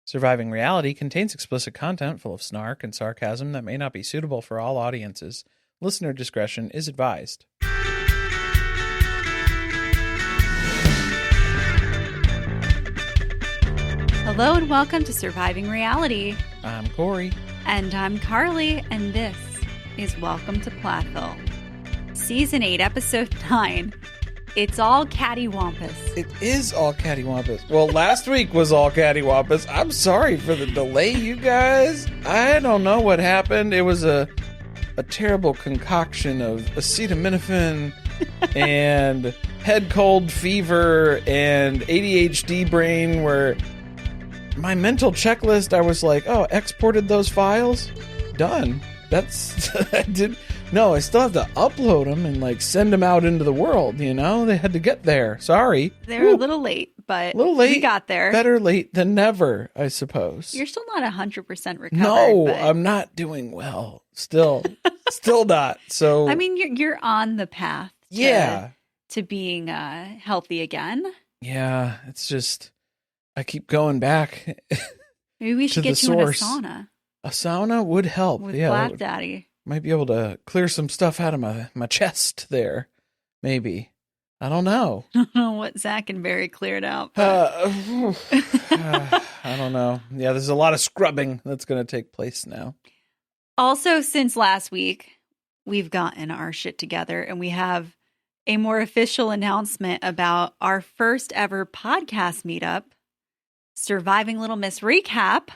Surviving Reality contains explicit content full of snark and sarcasm that may not be suitable for all audiences. Listener discretion is advised. Hello and welcome to Surviving Reality. I'm Corey. And I'm Carly, and this is Welcome to Plathville. Season 8, Episode 9. It's All Cattywampus. It is All Cattywampus. Well, last week was All Cattywampus. I'm sorry for the delay, you guys. I don't know what happened. It was a terrible concoction of acetaminophen and head cold fever and ADHD brain where my mental checklist, I was like, oh, exported those files? Done. That's, I still have to upload them and like send them out into the world, you know? They had to get there. Sorry. They're a little late, but we got there. Better late than never, I suppose. You're still not 100% recovered. No, I'm not doing well. Still not. So I mean, you're on the path to being healthy again. Yeah, it's just I keep going back. Maybe we should get you source. in a sauna. A sauna would help. With Black Daddy. Might be able to clear some stuff out of my chest there. Maybe. I don't know. I don't know what Zac and Barry cleared out. I don't know. Yeah, there's a lot of scrubbing that's going to take place now. Also, since last week, we've gotten our shit together and we have a more official announcement about our first ever podcast meetup, Surviving Little Miss Recap.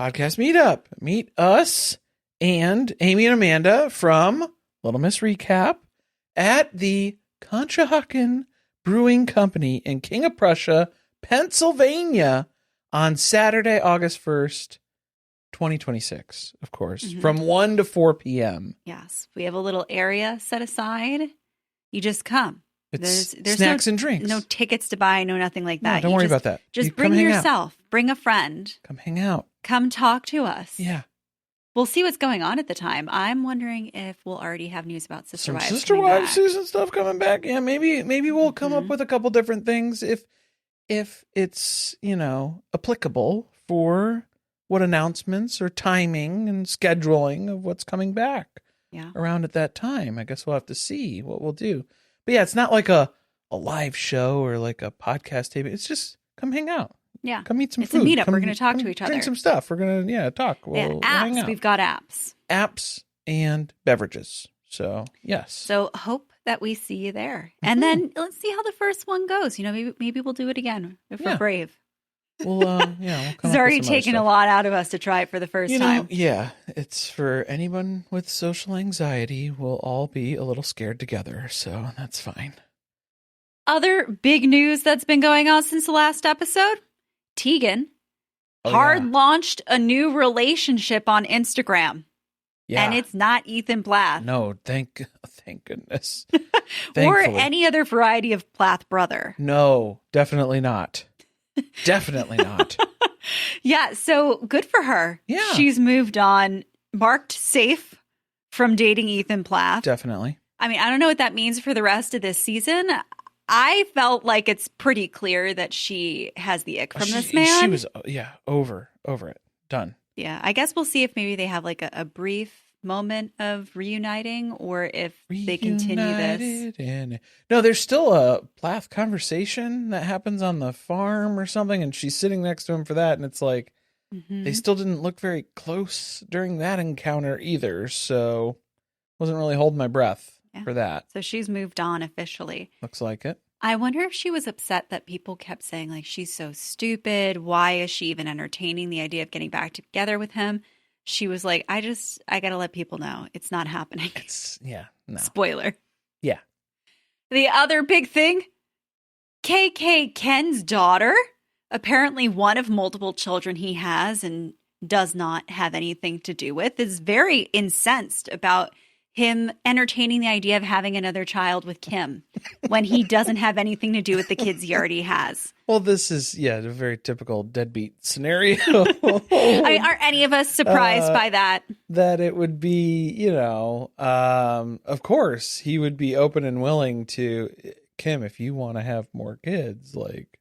Podcast meetup. Meet us and Amy and Amanda from Little Miss Recap at the Conshohocken Brewing Company in King of Prussia, Pennsylvania on Saturday, August 1st, 2026, of course, from 1 to 4 p.m. Yes, we have a little area set aside. You just come. There's snacks and drinks. No tickets to buy, no nothing like that. No, don't worry about that. Just bring yourself. Bring a friend. Come hang out. Come talk to us. Yeah. We'll see what's going on at the time. I'm wondering if we'll already have news about Sister Wives. Some Sister Wives season stuff coming back. Yeah, maybe we'll come up with a couple different things if it's, applicable for what announcements or timing and scheduling of what's coming back around at that time. I guess we'll have to see what we'll do. But yeah, it's not like a live show or like a podcast tape. It's just come hang out. Yeah. Come eat some food. It's a meetup. We're going to talk to each other. Drink some stuff. We're going to, talk. We'll hang out. We've got apps. Apps and beverages. So, yes. So, hope that we see you there. And then let's see how the first one goes. Maybe we'll do it again if we're brave. We'll come it's already taken a lot out of us to try it for the first time. Yeah. It's for anyone with social anxiety. We'll all be a little scared together. So, that's fine. Other big news that's been going on since the last episode. Teegan launched a new relationship on Instagram. Yeah. And it's not Ethan Plath. No, thank goodness. Or any other variety of Plath brother. No, definitely not. Definitely not. Yeah, so good for her. Yeah. She's moved on, marked safe from dating Ethan Plath. Definitely. I mean, I don't know what that means for the rest of this season. I felt like it's pretty clear that she has the ick from this man. She was, over it. Done. Yeah, I guess we'll see if maybe they have like a brief moment of reuniting or if they continue this. No, there's still a Plath conversation that happens on the farm or something, and she's sitting next to him for that, and it's like they still didn't look very close during that encounter either, so wasn't really holding my breath for that. So she's moved on officially. Looks like it. I wonder if she was upset that people kept saying, like, she's so stupid. Why is she even entertaining the idea of getting back together with him? She was like, I got to let people know it's not happening. No. Spoiler. Yeah. The other big thing, KK Ken's daughter, apparently one of multiple children he has and does not have anything to do with, is very incensed about him entertaining the idea of having another child with Kim when he doesn't have anything to do with the kids he already has. Well, this is, a very typical deadbeat scenario. I mean, are any of us surprised by that? That it would be, of course, he would be open and willing to, Kim, if you want to have more kids, like,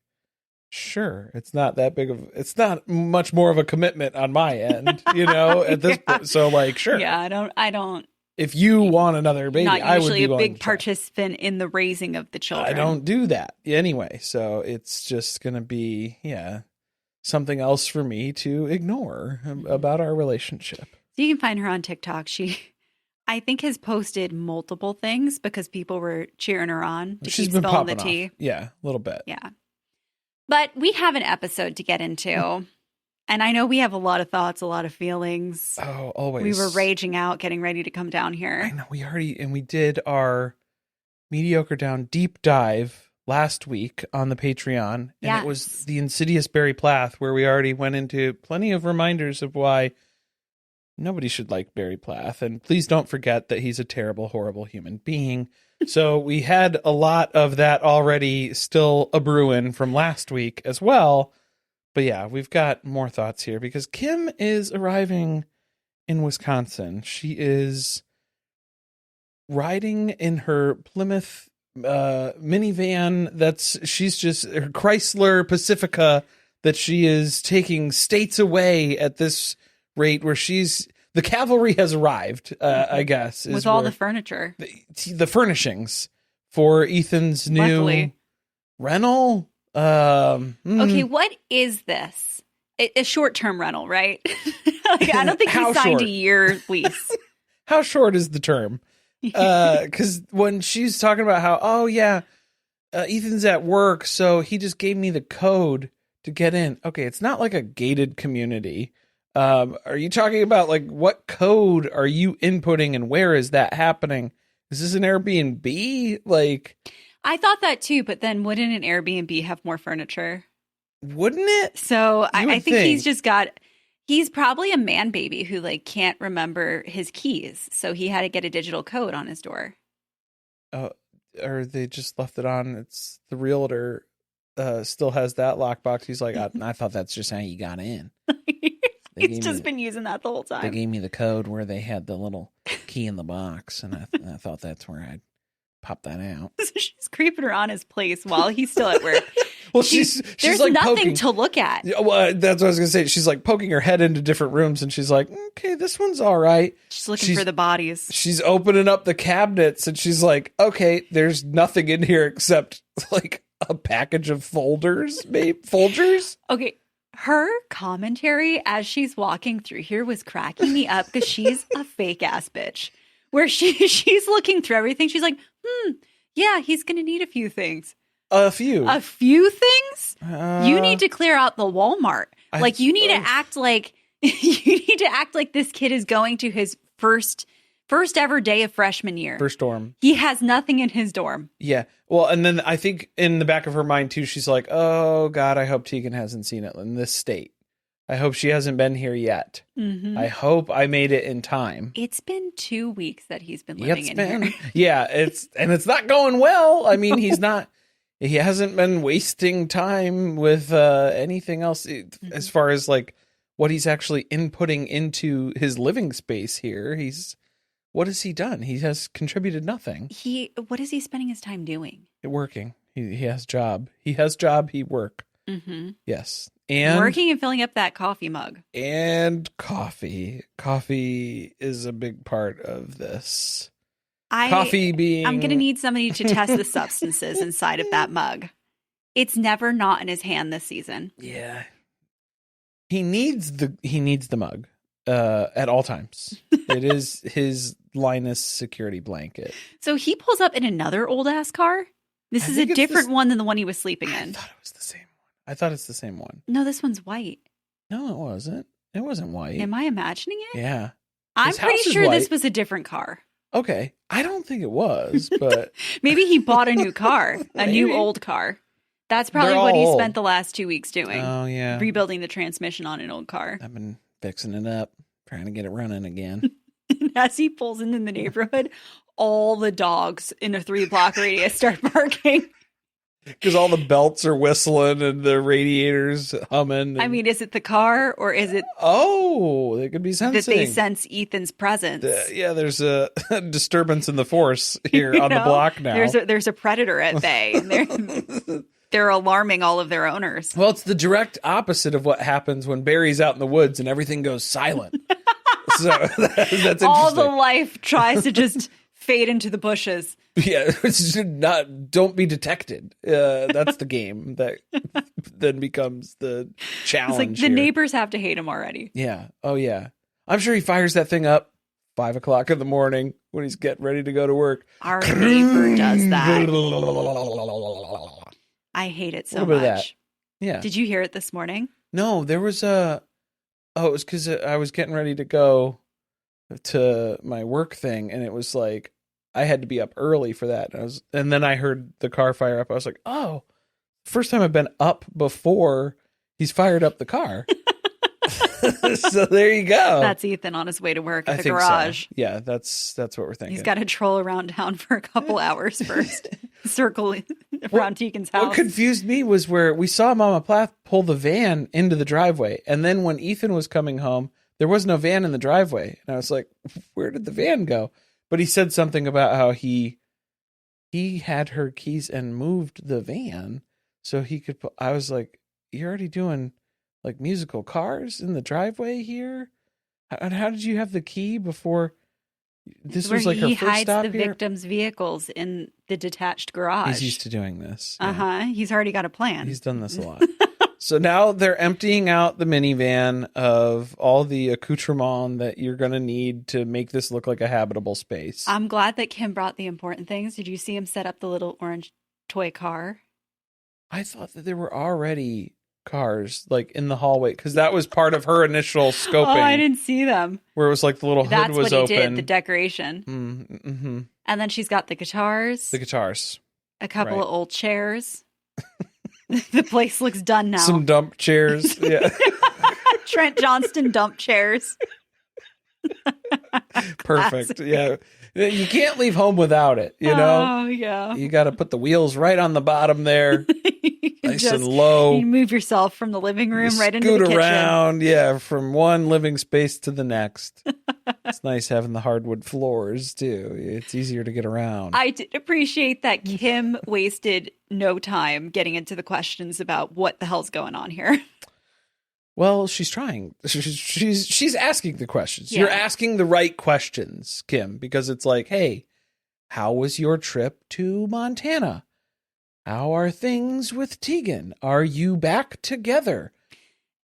Sure. It's not that big of, it's not much more of a commitment on my end, you know, at this point. So like, sure. Yeah, I don't. If you want another baby, Not I would usually be a willing big to try. participant in the raising of the children. I don't do that anyway. So it's just going to be, something else for me to ignore about our relationship. You can find her on TikTok. She, I think, has posted multiple things because people were cheering her on to She's keep been spilling the popping tea. off. Yeah, a little bit. Yeah. But we have an episode to get into. And I know we have a lot of thoughts, a lot of feelings. Oh, always. We were raging out, getting ready to come down here. I know. We did our Mediocre Down deep dive last week on the Patreon. And It was the insidious Barry Plath, where we already went into plenty of reminders of why nobody should like Barry Plath. And please don't forget that he's a terrible, horrible human being. So we had a lot of that already still a-brewing from last week as well. But yeah, we've got more thoughts here because Kim is arriving in Wisconsin. She is riding in her Plymouth minivan. She's just her Chrysler Pacifica that she is taking states away at this rate where the cavalry has arrived, I guess. With all the furniture. The furnishings for Ethan's new Luckily. rental. Okay, what is this? A short-term rental, right? Like, I don't think he signed a year lease. How short is the term? Because when she's talking about how, Ethan's at work, so he just gave me the code to get in. Okay, it's not like a gated community. Are you talking about like what code are you inputting and where is that happening? Is this an Airbnb? Like, I thought that too, but then wouldn't an Airbnb have more furniture? Wouldn't it? So I think he's probably a man baby who like can't remember his keys. So he had to get a digital code on his door. Or they just left it on. It's the realtor still has that lockbox. He's like, I thought that's just how you got in. He's just been using that the whole time. They gave me the code where they had the little key in the box, and I thought that's where I'd pop that out. So she's creeping around his place while he's still at work. Well, she's there's like nothing poking. to look at. Well, that's what I was gonna say. She's like poking her head into different rooms, and she's like, "Okay, this one's all right." She's looking for the bodies. She's opening up the cabinets, and she's like, "Okay, there's nothing in here except like a package of folders, maybe Folgers." Okay. Her commentary as she's walking through here was cracking me up because she's a fake ass bitch. Where she's looking through everything. She's like, yeah, he's going to need a few things. A few things? You need to clear out the Walmart. You need to act like this kid is going to his first ever day of freshman year. First dorm. He has nothing in his dorm. Yeah. Well, and then I think in the back of her mind too, she's like, "Oh God, I hope Teegan hasn't seen it in this state. I hope she hasn't been here yet. Mm-hmm. I hope I made it in time." It's been 2 weeks that he's been living here. Yeah, it's not going well. I mean, he hasn't been wasting time with anything else as far as like what he's actually inputting into his living space here. What has he done? He has contributed nothing. What is he spending his time doing? Working. He has job. He has job. He work. Mm-hmm. Yes. And working and filling up that coffee mug. And coffee. Coffee is a big part of this. I'm going to need somebody to test the substances inside of that mug. It's never not in his hand this season. Yeah. He needs the mug at all times. It is his Linus security blanket. So he pulls up in another old ass car. This is a different one than the one he was sleeping in. I thought it was the same one. I thought it's the same one. No, this one's white. No, it wasn't. It wasn't white. Am I imagining it? Yeah. I'm pretty sure this was a different car. Okay. I don't think it was, but maybe he bought a new car, a new old car. That's probably what he spent the last 2 weeks doing. Oh, yeah. Rebuilding the transmission on an old car. I've been fixing it up, trying to get it running again. And as he pulls into the neighborhood, all the dogs in a 3-block radius start barking. Because all the belts are whistling and the radiators humming. I mean, is it the car or is it... Oh, they could be sensing. That they sense Ethan's presence. Yeah, there's a disturbance in the force here on the block now. There's a predator at bay. And they're alarming all of their owners. Well, it's the direct opposite of what happens when Barry's out in the woods and everything goes silent. So that's interesting. All the life tries to just fade into the bushes. Yeah, it's don't be detected. That's the game that then becomes the challenge. It's like the neighbors have to hate him already. Yeah. Oh, yeah. I'm sure he fires that thing up 5 o'clock in the morning when he's getting ready to go to work. Our neighbor does that. I hate it so much. That. Yeah. Did you hear it this morning? No, there was it was because I was getting ready to go to my work thing, and it was like I had to be up early for that. And then I heard the car fire up. I was like, oh, first time I've been up before he's fired up the car. So there you go. That's Ethan on his way to work at the garage. So. Yeah, that's what we're thinking. He's got to troll around town for a couple hours first, circle around Teegan's house. What confused me was where we saw Mama Plath pull the van into the driveway, and then when Ethan was coming home, there was no van in the driveway, and I was like, "Where did the van go?" But he said something about how he had her keys and moved the van so he could put. I was like, "You're already doing like musical cars in the driveway here? How did you have the key before? This was like her first stop here?" He hides the victims' vehicles in the detached garage. He's used to doing this. Yeah. Uh-huh. He's already got a plan. He's done this a lot. So now they're emptying out the minivan of all the accoutrement that you're going to need to make this look like a habitable space. I'm glad that Kim brought the important things. Did you see him set up the little orange toy car? I thought that there were already cars like in the hallway because that was part of her initial scoping. Oh, I didn't see them. Where it was like the little hood was open. That's what he did, the decoration. Mm-hmm. And then she's got the guitars. A couple of old chairs. The place looks done now. Some dump chairs. Yeah. Trent Johnston dump chairs. Perfect. Yeah. You can't leave home without it, you know? Oh, yeah. You got to put the wheels right on the bottom there. Nice and low. You move yourself from the living room right into the kitchen. Scoot around, yeah, from one living space to the next. It's nice having the hardwood floors, too. It's easier to get around. I did appreciate that Kim wasted no time getting into the questions about what the hell's going on here. Well, she's trying. She's asking the questions. Yeah. You're asking the right questions, Kim, because it's like, hey, how was your trip to Montana? How are things with Teegan? Are you back together?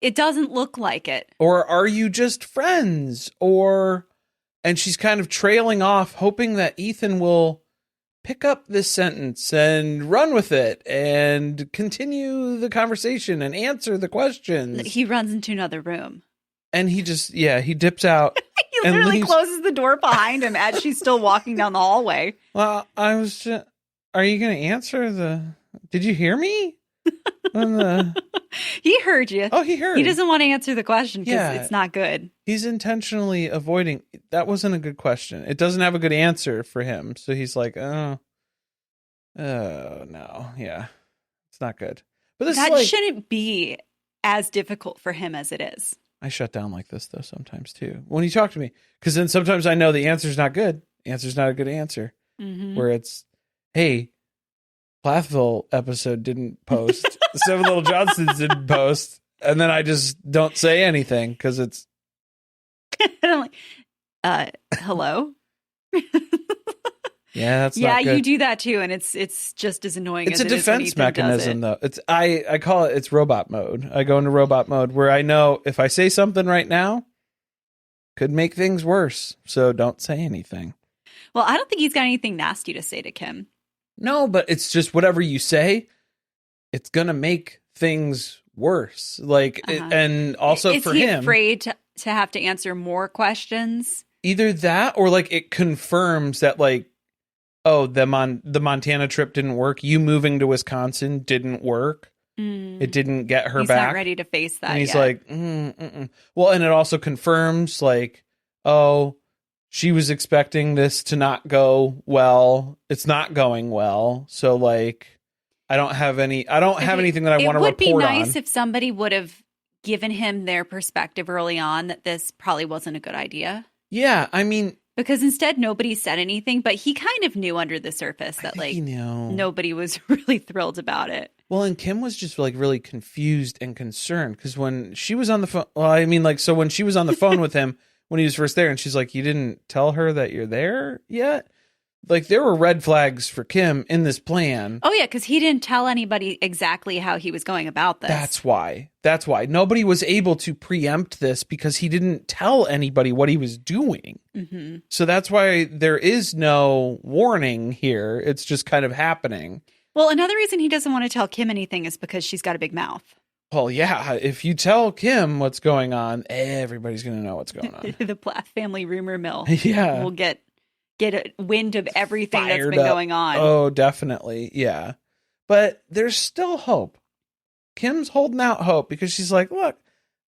It doesn't look like it. Or are you just friends? And she's kind of trailing off, hoping that Ethan will pick up this sentence and run with it and continue the conversation and answer the questions. He runs into another room. And he just, he dips out. He literally closes the door behind him as she's still walking down the hallway. Well, are you going to answer did you hear me? He heard you. Oh, he heard. He doesn't want to answer the question because it's not good. He's intentionally avoiding. That wasn't a good question. It doesn't have a good answer for him. So he's like, oh no. Yeah, it's not good. But that shouldn't be as difficult for him as it is. I shut down like this, though, sometimes, too. When you talk to me. Because then sometimes I know the answer's not good. The answer's not a good answer. Mm-hmm. Where it's, hey, Plathville episode didn't post. The Seven Little Johnsons didn't post. And then I just don't say anything because it's. Hello? Yeah, that's not good. You do that too, and it's just as annoying as it is. It's a defense mechanism, though. I call it's robot mode. I go into robot mode where I know if I say something right now, could make things worse. So don't say anything. Well, I don't think he's got anything nasty to say to Kim. No, but it's just whatever you say, it's gonna make things worse. Like, and also for him, is he afraid to have to answer more questions? Either that, or like it confirms that, like, oh, the Montana trip didn't work. You moving to Wisconsin didn't work. It didn't get her back. He's not ready to face that. And he's like, well, and it also confirms, like, oh, she was expecting this to not go well. It's not going well. So, like, I don't have anything that I want to report on. It would be nice if somebody would have given him their perspective early on that this probably wasn't a good idea. Yeah, I mean, Because instead, nobody said anything, but he kind of knew under the surface that, like, nobody was really thrilled about it. Well, and Kim was just, like, really confused and concerned because when she was on the phone, so when she was on the phone with him when he was first there, and she's like, you didn't tell her that you're there yet? Like, there were red flags for Kim in this plan. Oh, yeah, because he didn't tell anybody exactly how he was going about this. That's why. Nobody was able to preempt this because he didn't tell anybody what he was doing. Mm-hmm. So that's why there is no warning here. It's just kind of happening. Well, another reason he doesn't want to tell Kim anything is because she's got a big mouth. Well, yeah, if you tell Kim what's going on, everybody's going to know what's going on. The Plath family rumor mill will get a wind of everything that's been up. going on. Oh, definitely. Yeah. But there's still hope. Kim's holding out hope because she's like, look,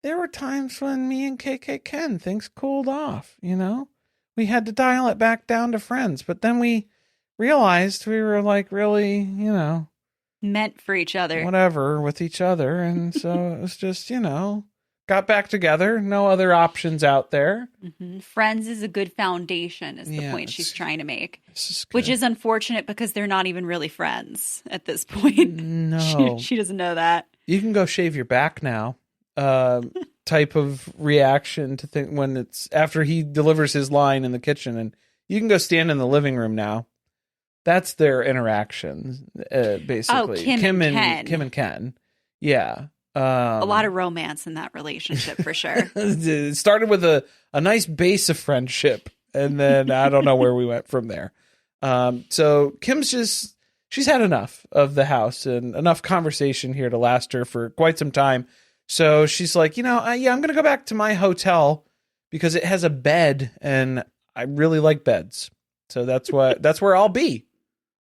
there were times when me and KK Ken, things cooled off, you know? We had to dial it back down to friends, but then we realized we were like really, you know, meant for each other. Whatever with each other. And so it was just, you know, got back together. No other options out there. Mm-hmm. Friends is a good foundation is the point she's trying to make. Which is unfortunate because they're not even really friends at this point. No. She doesn't know that. You can go shave your back now. Type of reaction to think when it's after he delivers his line in the kitchen, and you can go stand in the living room now. That's their interaction, basically. Oh, Kim and Ken. Yeah. A lot of romance in that relationship for sure. It started with a nice base of friendship, and then I don't know where we went from there. So Kim's she's had enough of the house and enough conversation here to last her for quite some time. So she's like, I'm going to go back to my hotel because it has a bed and I really like beds. So that's where I'll be.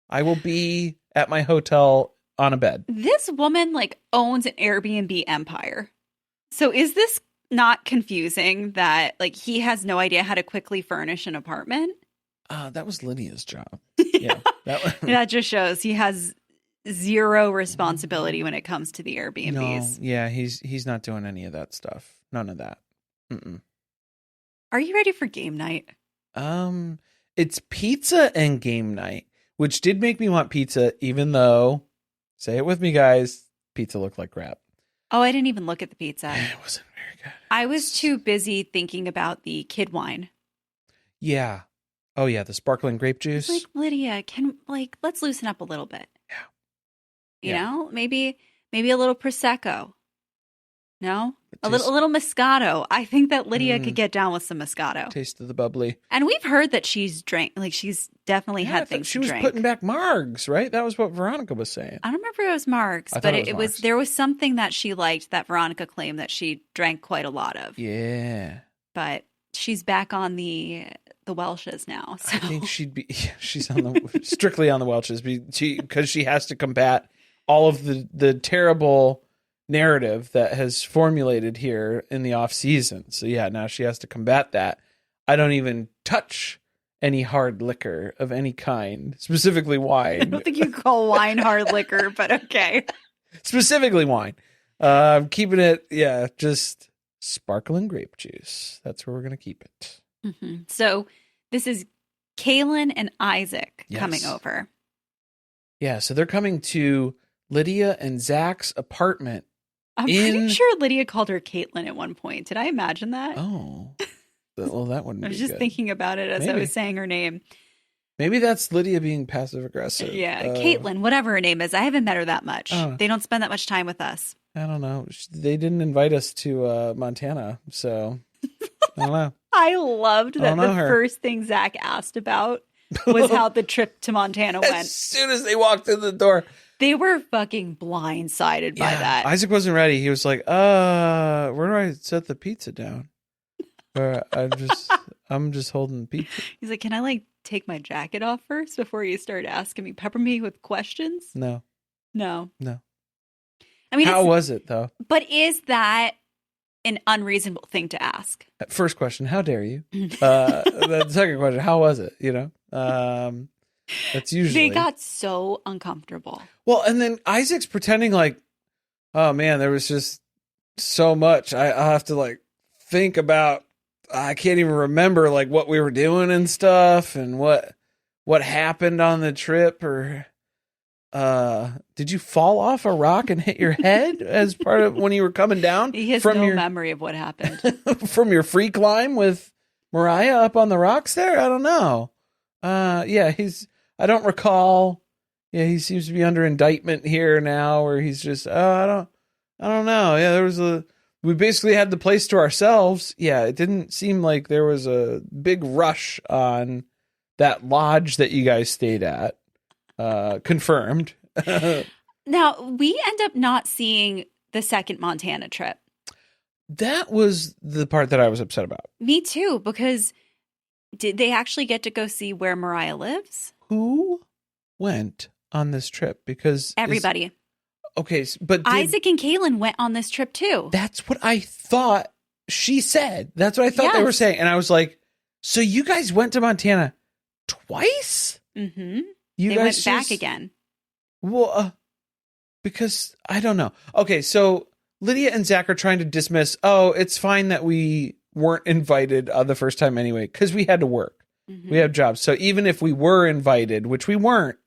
I will be at my hotel on a bed. This woman owns an Airbnb empire. So is this not confusing that he has no idea how to quickly furnish an apartment? That was Lydia's job. Yeah. That just shows he has zero responsibility when it comes to the Airbnbs. No, yeah, he's not doing any of that stuff. None of that. Mm-mm. Are you ready for game night? It's pizza and game night, which did make me want pizza, even though, say it with me, guys, pizza looked like crap. Oh, I didn't even look at the pizza. It wasn't very good. I was too busy thinking about the kid wine. Yeah. Oh, yeah, the sparkling grape juice. Lydia, let's loosen up a little bit. Yeah. You know, maybe a little Prosecco. No? A little Moscato. I think that Lydia could get down with some Moscato. Taste of the bubbly. And we've heard that she's drank, she's definitely had things to drink. She was putting back Margs, right? That was what Veronica was saying. I don't remember if it was Margs, but there was something that she liked that Veronica claimed that she drank quite a lot of. Yeah. But she's back on the Welshes now. So. I think she's on strictly on the Welshes because she has to combat all of the terrible narrative that has formulated here in the off season. So yeah, now she has to combat that. I don't even touch any hard liquor of any kind, specifically wine. I don't think you call wine hard liquor, but okay. Specifically wine. I'm keeping it, just sparkling grape juice. That's where we're going to keep it. Mm-hmm. So this is Kaylynn and Isaac coming over. Yeah, so they're coming to Lydia and Zac's apartment. I'm pretty sure Lydia called her Caitlin at one point. Did I imagine that? Oh. Well, that wouldn't be I was just good. thinking about it as I was saying her name. Maybe that's Lydia being passive aggressive. Yeah, Caitlin, whatever her name is. I haven't met her that much. They don't spend that much time with us. I don't know. They didn't invite us to Montana, so I don't know. I loved that the first thing Zac asked about was how the trip to Montana went. As soon as they walked in the door. They were fucking blindsided by that. Isaac wasn't ready. He was like, where do I set the pizza down? I'm just holding the pizza. He's like, can I take my jacket off first before you start asking me, pepper me with questions? No. I mean, how was it though? But is that an unreasonable thing to ask? First question, how dare you? The second question, how was it? That's usually. They got so uncomfortable. Well, and then Isaac's pretending like, oh man, there was just so much. I'll have to think about I can't even remember like what we were doing and stuff and what happened on the trip. Or did you fall off a rock and hit your head as part of when you were coming down? He has no memory of what happened. From your free climb with Mariah up on the rocks there? I don't know. Yeah, I don't recall. Yeah, he seems to be under indictment here now, where he's just, I don't know. Yeah, we basically had the place to ourselves. Yeah, it didn't seem like there was a big rush on that lodge that you guys stayed at. Confirmed. Now, we end up not seeing the second Montana trip. That was the part that I was upset about. Me too, because did they actually get to go see where Mariah lives? Who went on this trip? Because everybody. Okay, but Isaac and Kaylynn went on this trip too. That's what I thought she said. That's what I thought they were saying. And I was like, so you guys went to Montana twice? Mm-hmm. They went back again. Well, because I don't know. Okay, so Lydia and Zac are trying to dismiss, it's fine that we weren't invited the first time anyway, because we had to work. Mm-hmm. We have jobs. So even if we were invited, which we weren't,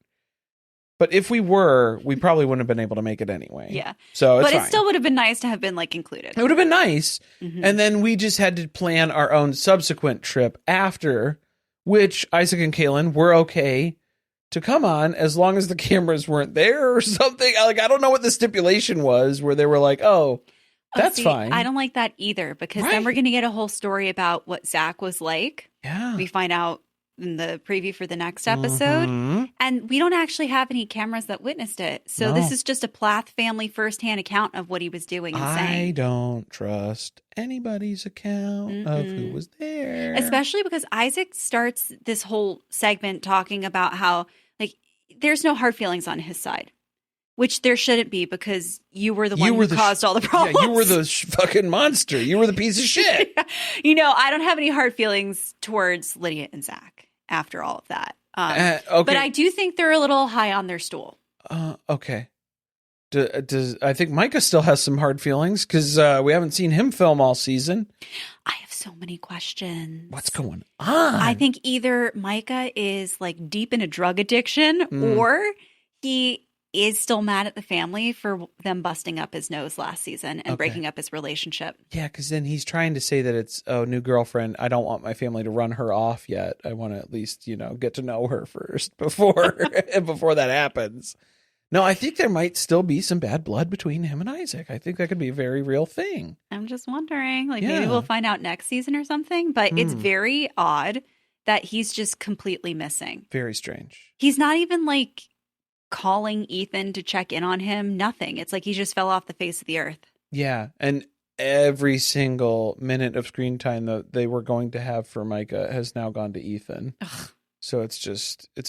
but if we were, we probably wouldn't have been able to make it anyway. Yeah. So it's But fine. it still would have been nice to have been like included. It would have been nice. Mm-hmm. And then we just had to plan our own subsequent trip after, which Isaac and Kaylynn were okay to come on as long as the cameras weren't there or something. Like, I don't know what the stipulation was where they were like, that's fine. I don't like that either, because then we're going to get a whole story about what Zac was like. Yeah. We find out in the preview for the next episode. Mm-hmm. And we don't actually have any cameras that witnessed it. So this is just a Plath family firsthand account of what he was doing and saying. I don't trust anybody's account of who was there. Especially because Isaac starts this whole segment talking about how, like, there's no hard feelings on his side. Which there shouldn't be, because you were the one who caused all the problems. Yeah, you were the fucking monster. You were the piece of shit. I don't have any hard feelings towards Lydia and Zac after all of that. Okay. But I do think they're a little high on their stool. Okay. I think Micah still has some hard feelings, because we haven't seen him film all season. I have so many questions. What's going on? I think either Micah is like deep in a drug addiction, or he is still mad at the family for them busting up his nose last season and breaking up his relationship. Yeah, because then he's trying to say that it's, new girlfriend. I don't want my family to run her off yet. I want to at least, get to know her first before that happens. No, I think there might still be some bad blood between him and Isaac. I think that could be a very real thing. I'm just wondering, maybe we'll find out next season or something, but it's very odd that he's just completely missing. Very strange. He's not even calling Ethan to check in on him. Nothing. It's like he just fell off the face of the earth. Yeah. And every single minute of screen time that they were going to have for Micah has now gone to Ethan. Ugh. So it's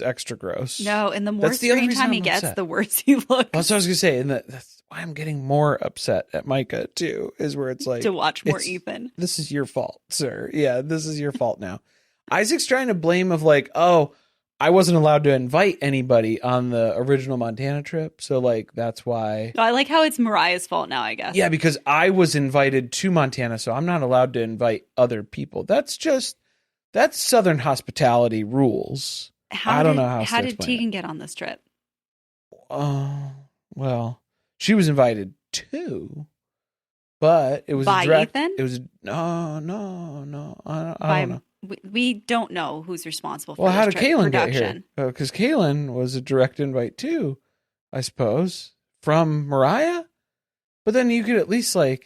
extra gross. No, and the more screen time he gets, the worse he looks. That's what I was going to say. And that's why I'm getting more upset at Micah, too, is where it's like, to watch more Ethan. This is your fault, sir. Yeah, this is your fault now. Isaac's trying to blame of I wasn't allowed to invite anybody on the original Montana trip. So that's why. I like how it's Mariah's fault now, I guess. Yeah, because I was invited to Montana, so I'm not allowed to invite other people. That's Southern hospitality rules. I don't know how did Teegan get on this trip? Well, she was invited too, but it was by direct, Ethan? It was no. I don't know. We don't know who's responsible for how this did Kaylynn production. Get here? Because Kaylynn was a direct invite too, I suppose, from Mariah. But then you could at least say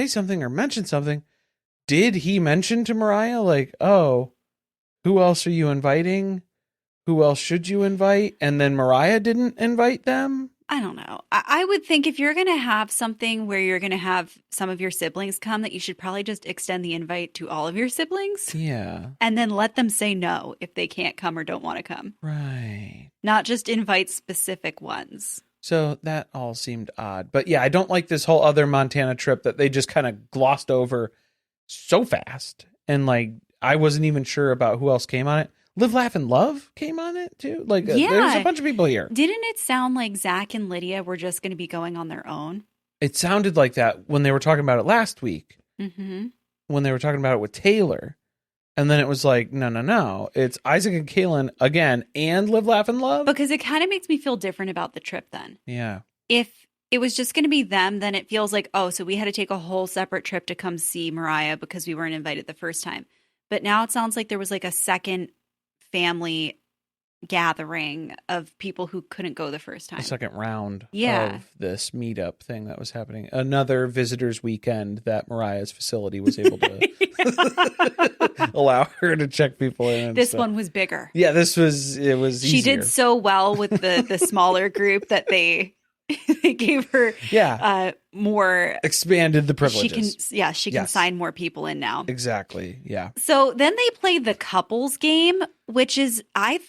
something or mention something. Did he mention to Mariah who else are you inviting? Who else should you invite? And then Mariah didn't invite them? I don't know. I would think if you're going to have something where you're going to have some of your siblings come, that you should probably just extend the invite to all of your siblings. Yeah. And then let them say no if they can't come or don't want to come. Right. Not just invite specific ones. So that all seemed odd. But yeah, I don't like this whole other Montana trip that they just kind of glossed over so fast. And I wasn't even sure about who else came on it. Live, Laugh, and Love came on it too. There's a bunch of people here. Didn't it sound like Zac and Lydia were just going to be going on their own? It sounded like that when they were talking about it last week. Mm-hmm. when they were talking about it with Taylor. And then it was like, no. It's Isaac and Kaylynn again and Live, Laugh, and Love. Because it kind of makes me feel different about the trip then. Yeah. If it was just going to be them, then it feels like, oh, so we had to take a whole separate trip to come see Mariah because we weren't invited the first time. But now it sounds like there was like a second family gathering of people who couldn't go the first time. The second round Yeah. of this meetup thing that was happening. Another visitors weekend that Mariah's facility was able to allow her to check people in. And This stuff. one was bigger. Yeah, it was She easier. did so well with the smaller group that they gave her more expanded the privileges. She can sign more people in now. Exactly. Yeah. So then they played the couples game, which is I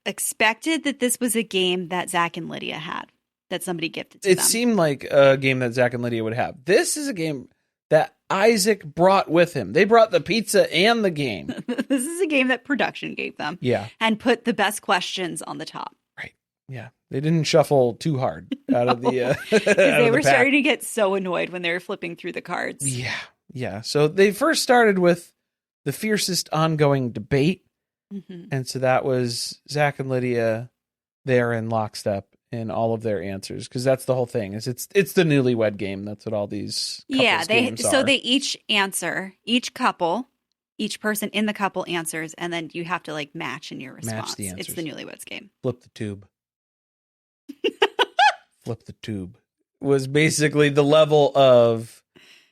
expected that this was a game that Zac and Lydia had, that somebody gifted to them. It seemed like a game that Zac and Lydia would have. This is a game that Isaac brought with him. They brought the pizza and the game. This is a game that production gave them. Yeah. And put the best questions on the top. Right. Yeah. They didn't shuffle too hard out of the They were starting to get so annoyed when they were flipping through the cards. Yeah. Yeah. So they first started with the fiercest ongoing debate. Mm-hmm. And so that was Zac and Lydia there in lockstep in all of their answers, because that's the whole thing. Is it's the newlywed game. That's what all these games are. So they each answer, each person in the couple answers, and then you have to like match in your response. Match the answers. It's the newlyweds game. Flip the tube. Flip the tube was basically the level of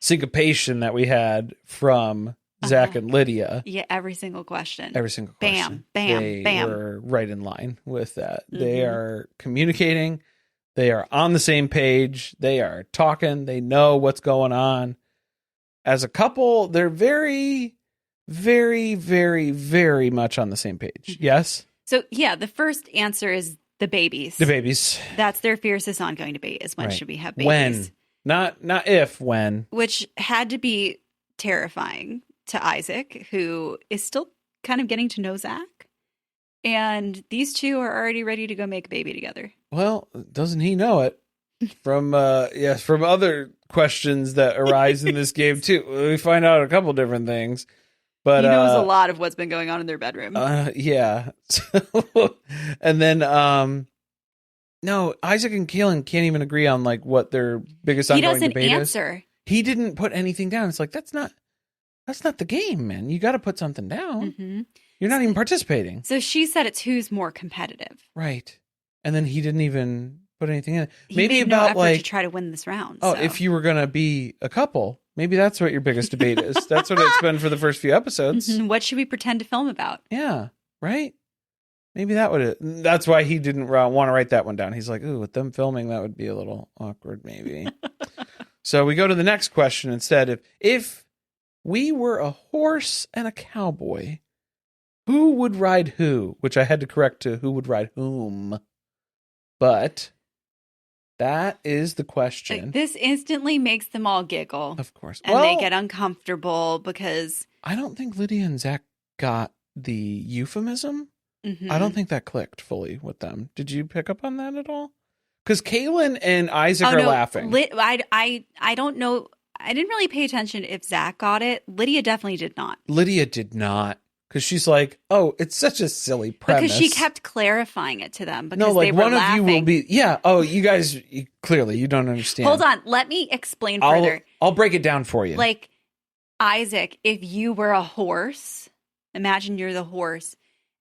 syncopation that we had from Zac and Lydia. Yeah, every single question. Every single question. Bam, they bam. were right in line with that. Mm-hmm. They are communicating. They are on the same page. They are talking. They know what's going on. As a couple, they're very, very, very, very much on the same page. Mm-hmm. Yes? So, yeah, the first answer is the babies. The babies. That's their fiercest ongoing debate is when should we have babies? When. Not if, when. Which had to be terrifying to Isaac, who is still kind of getting to know Zac. And these two are already ready to go make a baby together. Well, doesn't he know it? From other questions that arise in this game, too. We find out a couple different things. But he knows a lot of what's been going on in their bedroom. Yeah. And then, no, Isaac and Kaylynn can't even agree on like what their biggest ongoing debate is. He doesn't answer. He didn't put anything down. It's like, that's not the game, man. You got to put something down. Mm-hmm. You're not even participating. So she said it's who's more competitive. Right. And then he didn't even put anything in. He maybe made about no effort like to try to win this round. Oh, so. if you were going to be a couple, maybe that's what your biggest debate is. That's what it's been for the first few episodes. Mm-hmm. What should we pretend to film about? Yeah. Right. Maybe that's why he didn't want to write that one down. He's like, ooh, with them filming, that would be a little awkward, maybe. So we go to the next question instead. If we were a horse and a cowboy, who would ride who? Which I had to correct to who would ride whom. But that is the question. This instantly makes them all giggle. Of course. And they get uncomfortable because... I don't think Lydia and Zac got the euphemism. Mm-hmm. I don't think that clicked fully with them. Did you pick up on that at all? Because Kaylynn and Isaac are laughing. I don't know. I didn't really pay attention if Zac got it. Lydia definitely did not. Lydia did not. Because she's like, oh, it's such a silly premise. Because she kept clarifying it to them. Because no, like they were one laughing. of you will be. Yeah. Oh, you guys, clearly you don't understand. Hold on. Let me explain further. I'll break it down for you. Like, Isaac, if you were a horse, imagine you're the horse.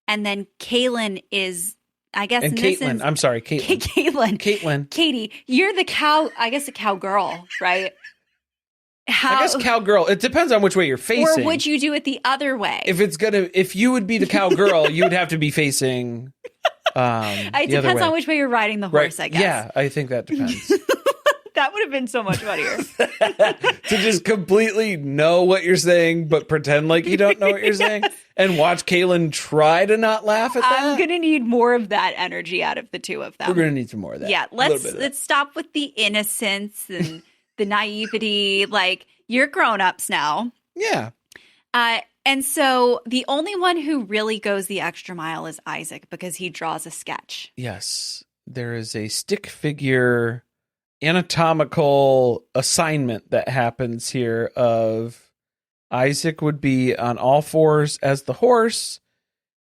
And then Kaylynn is, I guess. And Caitlin. I'm sorry, Caitlin. Caitlin. Katie, you're the cow, I guess a cowgirl, right? I guess cowgirl. It depends on which way you're facing. Or would you do it the other way? If you would be the cowgirl, you would have to be facing. It depends on which way you're riding the horse, right. I guess. Yeah, I think that depends. That would have been so much funnier. To just completely know what you're saying, but pretend like you don't know what you're saying, and watch Kaylynn try to not laugh at that. I'm gonna need more of that energy out of the two of them. We're gonna need some more of that. Yeah, let's stop with the innocence and the naivety. Like, you're grown-ups now. Yeah. And so the only one who really goes the extra mile is Isaac, because he draws a sketch. Yes. There is a stick figure anatomical assignment that happens here of Isaac would be on all fours as the horse,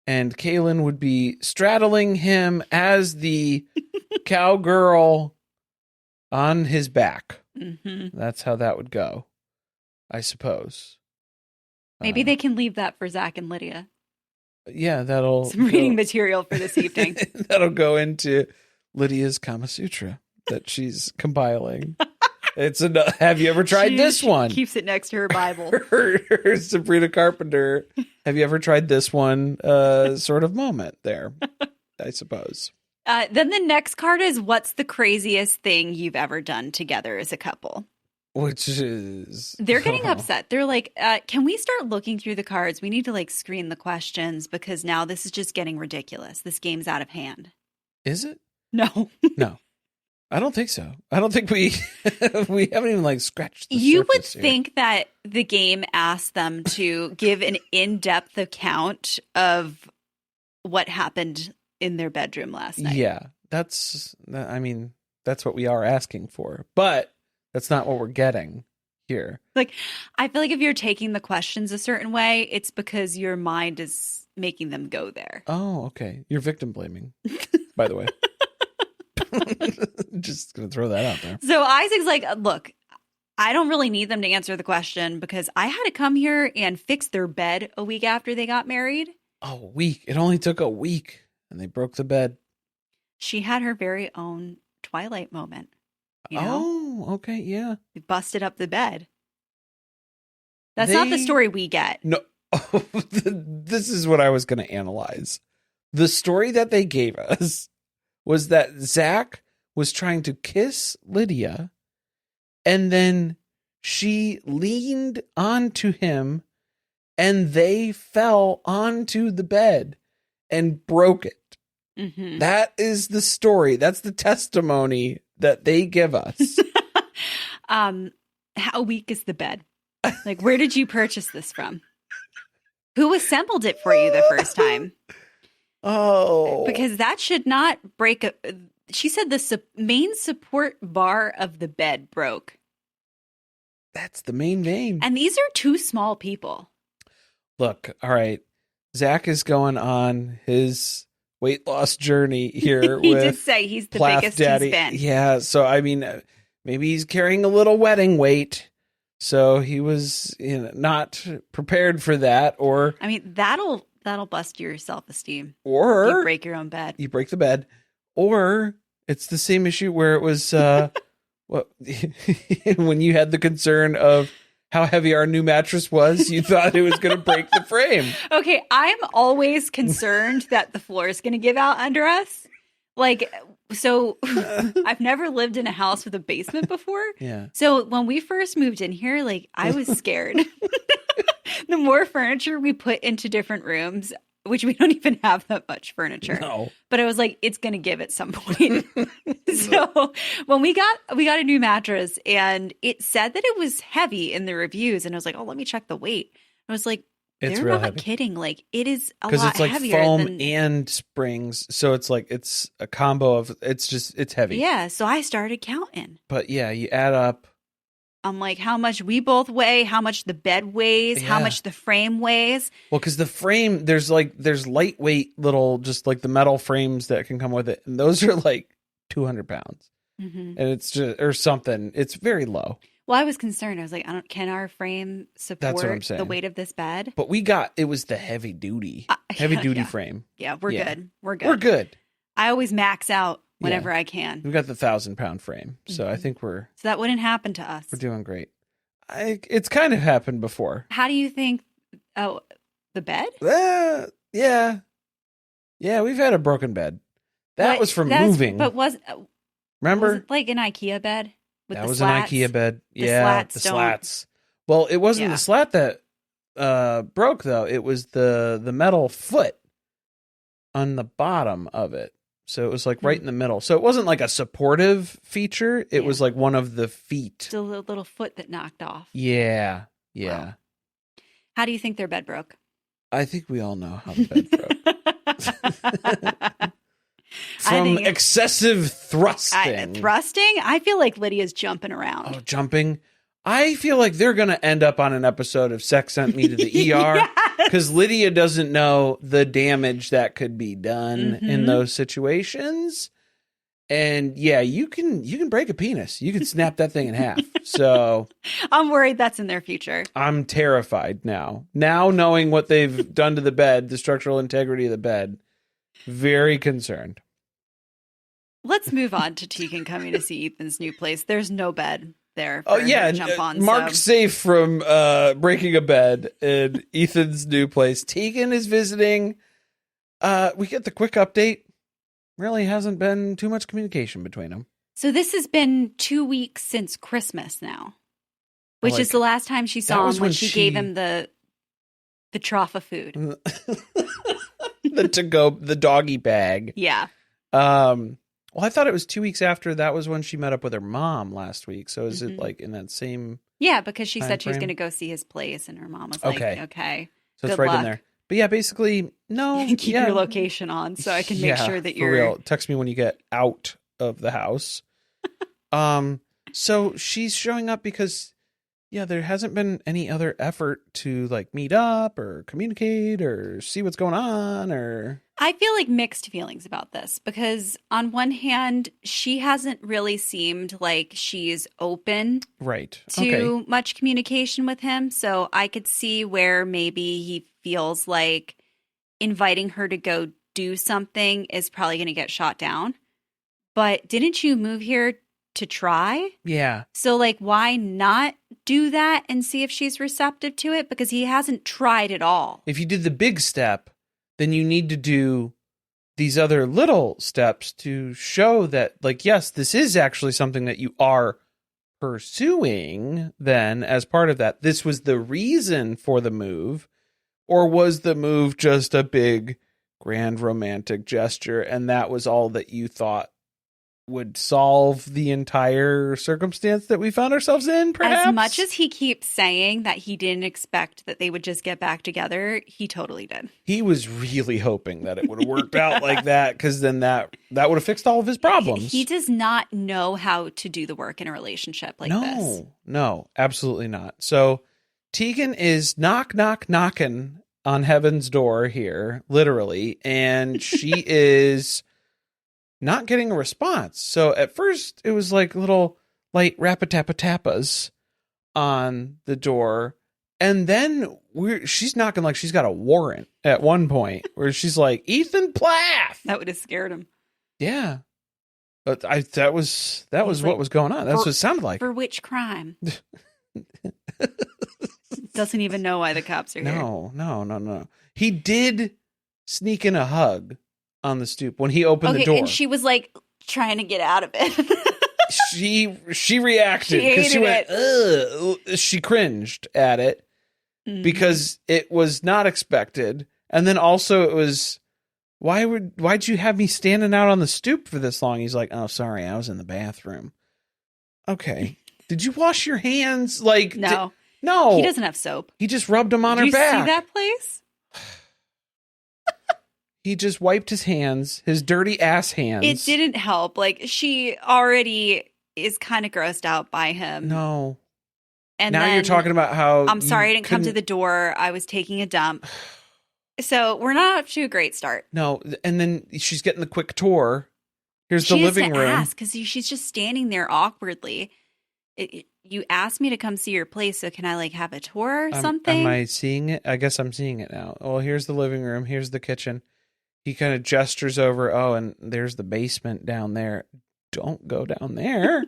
and Kaylynn would be straddling him as the cowgirl on his back. Mm-hmm. That's how that would go, I suppose. Maybe they can leave that for Zac and Lydia. Yeah, that'll... Some reading material for this evening. That'll go into Lydia's Kama Sutra that she's compiling. Have you ever tried this one? She keeps it next to her Bible. her Sabrina Carpenter. Have you ever tried this one? Sort of moment there, I suppose. Then the next card is, what's the craziest thing you've ever done together as a couple? Which is... They're getting upset. They're like, can we start looking through the cards? We need to screen the questions because now this is just getting ridiculous. This game's out of hand. Is it? No. No. I don't think so. I don't think we haven't even scratched the You would surface here. think that the game asked them to give an in-depth account of what happened in their bedroom last night. Yeah, that's what we are asking for, but that's not what we're getting here. I feel like if you're taking the questions a certain way, it's because your mind is making them go there. Oh, okay. You're victim blaming, by the way. Just gonna throw that out there. So Isaac's like, look, I don't really need them to answer the question because I had to come here and fix their bed a week after they got married. Oh, a week. It only took a week and they broke the bed. She had her very own Twilight moment. You know? Oh, okay. Yeah. They busted up the bed. That's not the story we get. No. This is what I was going to analyze. The story that they gave us was that Zac was trying to kiss Lydia, and then she leaned onto him, and they fell onto the bed and broke it. Mm-hmm. That is the story. That's the testimony that they give us. How weak is the bed? Where did you purchase this from? Who assembled it for you the first time? Oh. Because that should not break. She said the main support bar of the bed broke. That's the main vein. And these are two small people. Look, all right. Zac is going on his weight loss journey here. He with did say he's the Plath biggest Daddy. he's been. Yeah, so maybe he's carrying a little wedding weight. So he was not prepared for that, or that'll bust your self-esteem. Or you break your own bed. You break the bed, or it's the same issue where it was when you had the concern of how heavy our new mattress was, you thought it was going to break the frame. Okay, I'm always concerned that the floor is going to give out under us. So I've never lived in a house with a basement before. Yeah. So when we first moved in here, I was scared. The more furniture we put into different rooms, which we don't even have that much furniture. No. But I was like, it's going to give at some point. So when we got a new mattress, and it said that it was heavy in the reviews, and I was like, oh, let me check the weight. I was like, it's they're real not heavy. Kidding. It is a lot because it's heavier foam than... and springs, so it's it's a combo of it's heavy. Yeah, so I started counting. But yeah, you add up. I'm like, how much we both weigh, how much the bed weighs, how much the frame weighs. Well, because the frame, there's lightweight little, just the metal frames that can come with it, and those are 200 pounds, and it's just or something. It's very low. Well, I was concerned. I was like, can our frame support the weight of this bed? But it was the heavy duty frame. Yeah, we're good. We're good. I always max out whenever I can. We've got the 1,000-pound frame, so I think so that wouldn't happen to us. We're doing great. It's kind of happened before. How do you think? Oh, the bed? Yeah, we've had a broken bed. That was from moving. But remember? Was it an IKEA bed? With That was slats? an IKEA bed. The slats. Well, it wasn't the slat that broke, though. It was the metal foot on the bottom of it. So it was right in the middle. So it wasn't a supportive feature. It was one of the feet. It's a little foot that knocked off. Yeah. Wow. How do you think their bed broke? I think we all know how the bed broke. From excessive thrusting. Thrusting? I feel like Lydia's jumping around. Oh, jumping? I feel like they're going to end up on an episode of Sex Sent Me to the ER because Lydia doesn't know the damage that could be done in those situations. And yeah, you can break a penis. You can snap that thing in half. So I'm worried that's in their future. I'm terrified now. Now knowing what they've done to the bed, the structural integrity of the bed, very concerned. Let's move on to Teegan coming to see Ethan's new place. There's no bed there for oh yeah, her to jump on. Mark's safe from breaking a bed in Ethan's new place. Teegan is visiting. We get the quick update. Really hasn't been too much communication between them. So this has been 2 weeks since Christmas now, which is the last time she saw him when she gave him the trough of food. the doggy bag. Yeah. Well, I thought it was 2 weeks after that was when she met up with her mom last week. So is it like in that same? Yeah, because she said she was going to go see his place, and her mom was like, "Okay, so it's right in there." But yeah, basically, no. Keep your location on so I can make sure that you're for real. Text me when you get out of the house. So she's showing up because, there hasn't been any other effort to like meet up or communicate or see what's going on or. I feel like mixed feelings about this because on one hand, she hasn't really seemed like she's open to much communication with him. So I could see where maybe he feels like inviting her to go do something is probably going to get shot down. But didn't you move here to try? Yeah. So like, why not do that and see if she's receptive to it? Because he hasn't tried at all. If you did the big step, then you need to do these other little steps to show that, like, yes, this is actually something that you are pursuing then as part of that. This was the reason for the move, or was the move just a big, grand romantic gesture, and that was all that you thought would solve the entire circumstance that we found ourselves in, perhaps? As much as he keeps saying that he didn't expect that they would just get back together, he totally did. He was really hoping that it would have worked out like that, because then that would have fixed all of his problems. He does not know how to do the work in a relationship like this. No, absolutely not. So Teegan is knocking on heaven's door here, literally, and she is not getting a response. So at first it was like little light rap-a-tap-a-tapas on the door. And then she's knocking like she's got a warrant at one point where she's like, Ethan Plath. That would have scared him. Yeah. But that was what was going on. That's what it sounded like. For which crime? Doesn't even know why the cops are here. No. He did sneak in a hug on the stoop when he opened the door. And she was like trying to get out of it. she reacted because she went, ugh. She cringed at it because it was not expected. And then also it was, why'd you have me standing out on the stoop for this long? He's like, oh, sorry, I was in the bathroom. Okay. Did you wash your hands? Like, no. No. He doesn't have soap. He just rubbed them on her back. Did you see that place? He just wiped his hands, his dirty ass hands. It didn't help. Like, she already is kind of grossed out by him. No. And now then, you're talking about how I'm sorry I didn't come to the door. I was taking a dump. So we're not up to a great start. No. And then she's getting the quick tour. Here's the living room. Because she's just standing there awkwardly. You asked me to come see your place, so can I like have a tour or something? Am I seeing it? I guess I'm seeing it now. Oh, here's the living room. Here's the kitchen. He kind of gestures over. Oh, and there's the basement down there. Don't go down there.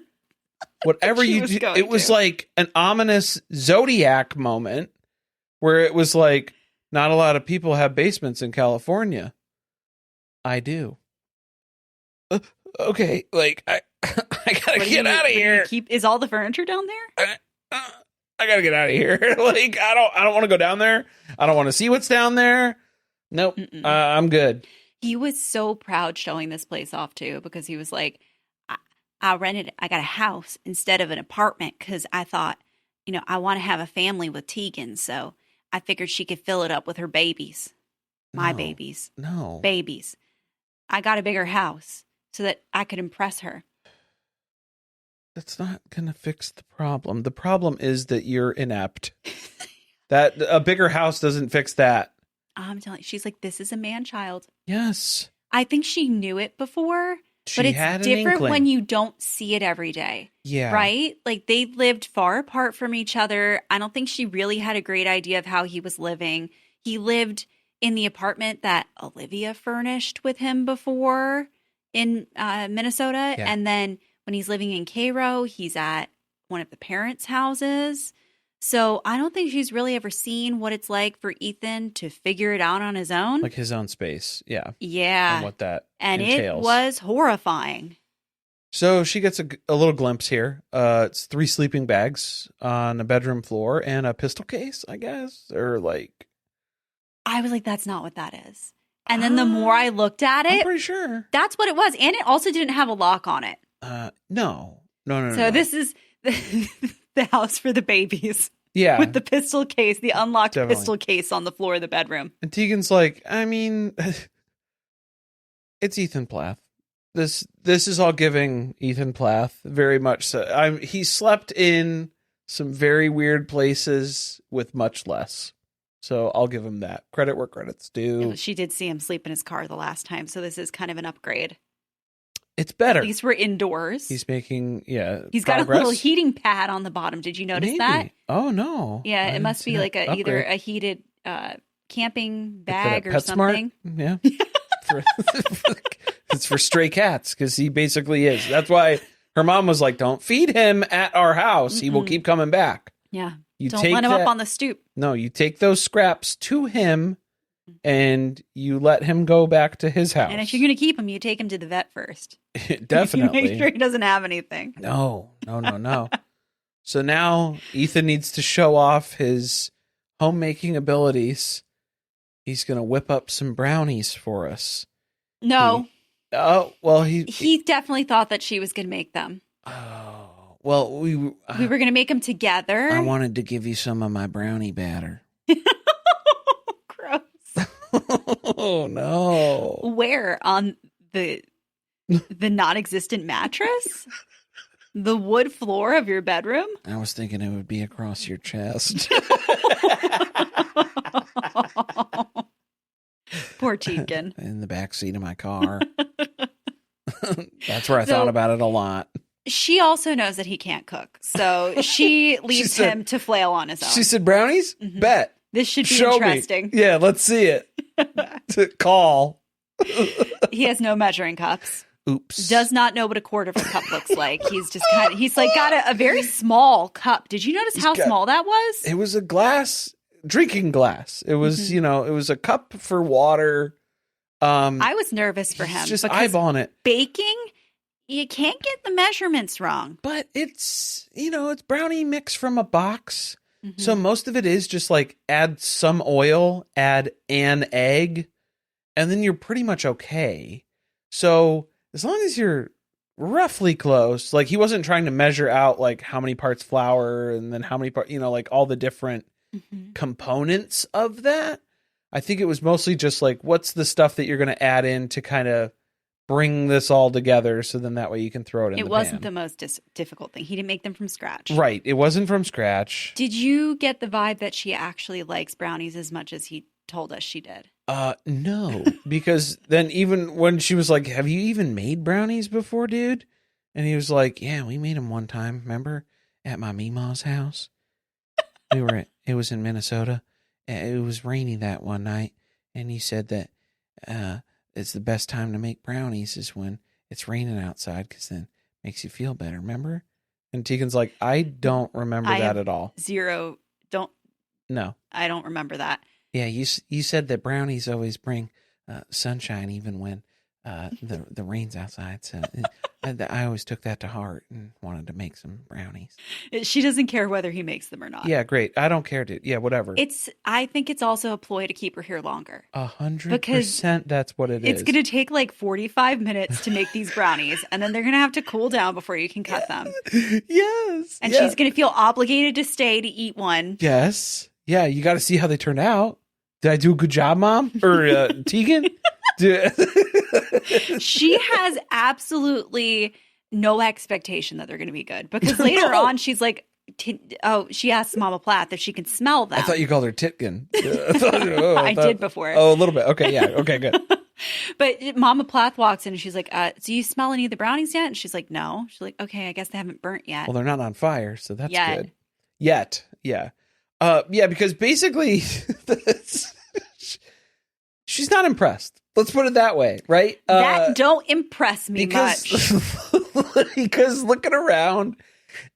Whatever you do. It was like an ominous Zodiac moment where it was like, not a lot of people have basements in California. I do. Okay, like I gotta get out of here. Is all the furniture down there? I gotta get out of here. Like I don't want to go down there. I don't want to see what's down there. Nope. I'm good. He was so proud showing this place off too, because he was like, I got a house instead of an apartment because I thought, I want to have a family with Teegan, so I figured she could fill it up with her babies. My babies. No. Babies. I got a bigger house so that I could impress her. That's not going to fix the problem. The problem is that you're inept. That a bigger house doesn't fix that. I'm telling you, she's like, this is a man-child. Yes. I think she knew it before, but it's different when you don't see it every day. Yeah. Right? Like they lived far apart from each other. I don't think she really had a great idea of how he was living. He lived in the apartment that Olivia furnished with him before in Minnesota. Yeah. And then when he's living in Cairo, he's at one of the parents' houses. So I don't think she's really ever seen what it's like for Ethan to figure it out on his own. Like his own space. Yeah. Yeah. And what that and entails. It was horrifying. So she gets a little glimpse here. It's 3 sleeping bags on a bedroom floor and a pistol case, I guess. Or like... I was like, that's not what that is. And then the more I looked at it... I'm pretty sure. That's what it was. And it also didn't have a lock on it. No. So this is the house for the babies. Yeah. With the pistol case, the unlocked Definitely. pistol case on the floor of the bedroom. And Teegan's like, I mean, it's Ethan Plath. This is all giving Ethan Plath very much so. He slept in some very weird places with much less. So I'll give him that. Credit where credit's due. She did see him sleep in his car the last time, so this is kind of an upgrade. It's better. At least we're indoors. He's making, He's progress. got a little heating pad on the bottom. Did you notice that? Oh, no. Yeah, it must be like either a heated camping bag or something. Yeah. It's for stray cats because he basically is. That's why her mom was like, don't feed him at our house. Mm-mm. He will keep coming back. Yeah. Don't let him up on the stoop. No, you take those scraps to him and you let him go back to his house. And if you're going to keep him, you take him to the vet first. Definitely. Make sure he doesn't have anything. No. So now Ethan needs to show off his homemaking abilities. He's going to whip up some brownies for us. No. He definitely thought that she was going to make them. Oh, well, we were going to make them together. I wanted to give you some of my brownie batter. Gross. Oh, no. Where? On the non-existent mattress? The wood floor of your bedroom? I was thinking it would be across your chest. Poor Teegan. In the back seat of my car. That's where I thought about it a lot. She also knows that he can't cook, so she leaves him to flail on his own. She said, brownies? Mm-hmm. Bet. This should be Show interesting. Me. Yeah, let's see it. Call. He has no measuring cups. Oops. Does not know what a quarter of a cup looks like. He's just he's like got a very small cup. Did you notice how small that was? It was a drinking glass. It was, it was a cup for water. I was nervous for him. Just eyeballing it. Baking, you can't get the measurements wrong. But it's, it's brownie mix from a box. Mm-hmm. So most of it is just like add some oil, add an egg, and then you're pretty much okay. So as long as you're roughly close, like he wasn't trying to measure out like how many parts flour and then how many parts, like all the different components of that. I think it was mostly just like, what's the stuff that you're going to add in to kind of bring this all together so then that way you can throw it in the pan. It wasn't the most difficult thing. He didn't make them from scratch. Right. It wasn't from scratch. Did you get the vibe that she actually likes brownies as much as he told us she did? No, because then even when she was like, have you even made brownies before, dude? And he was like, yeah, we made them one time. Remember at my Meemaw's house? It was in Minnesota. It was rainy that one night. And he said that, it's the best time to make brownies is when it's raining outside because then it makes you feel better. Remember? And Teegan's like, I don't remember that at all. No, I don't remember that. Yeah, you said that brownies always bring sunshine even when the rain's outside. So I always took that to heart and wanted to make some brownies. She doesn't care whether he makes them or not. Yeah, great. I don't care, dude. Yeah, whatever. I think it's also a ploy to keep her here longer. 100%. That's what it is. It's going to take like 45 minutes to make these brownies, and then they're going to have to cool down before you can cut them. Yes. And she's going to feel obligated to stay to eat one. Yes. Yeah, you got to see how they turned out. Did I do a good job, Mom? Or Teegan? She has absolutely no expectation that they're going to be good. Because later on, she's like, she asks Mama Plath if she can smell them. I thought you called her Teegan. I did before. Oh, a little bit. Okay, yeah. Okay, good. But Mama Plath walks in and she's like, do you smell any of the brownies yet? And she's like, no. She's like, okay, I guess they haven't burnt yet. Well, they're not on fire, so that's good. Yet. Yeah. Yeah, because basically she's not impressed. Let's put it that way, right? That don't impress me much. Because looking around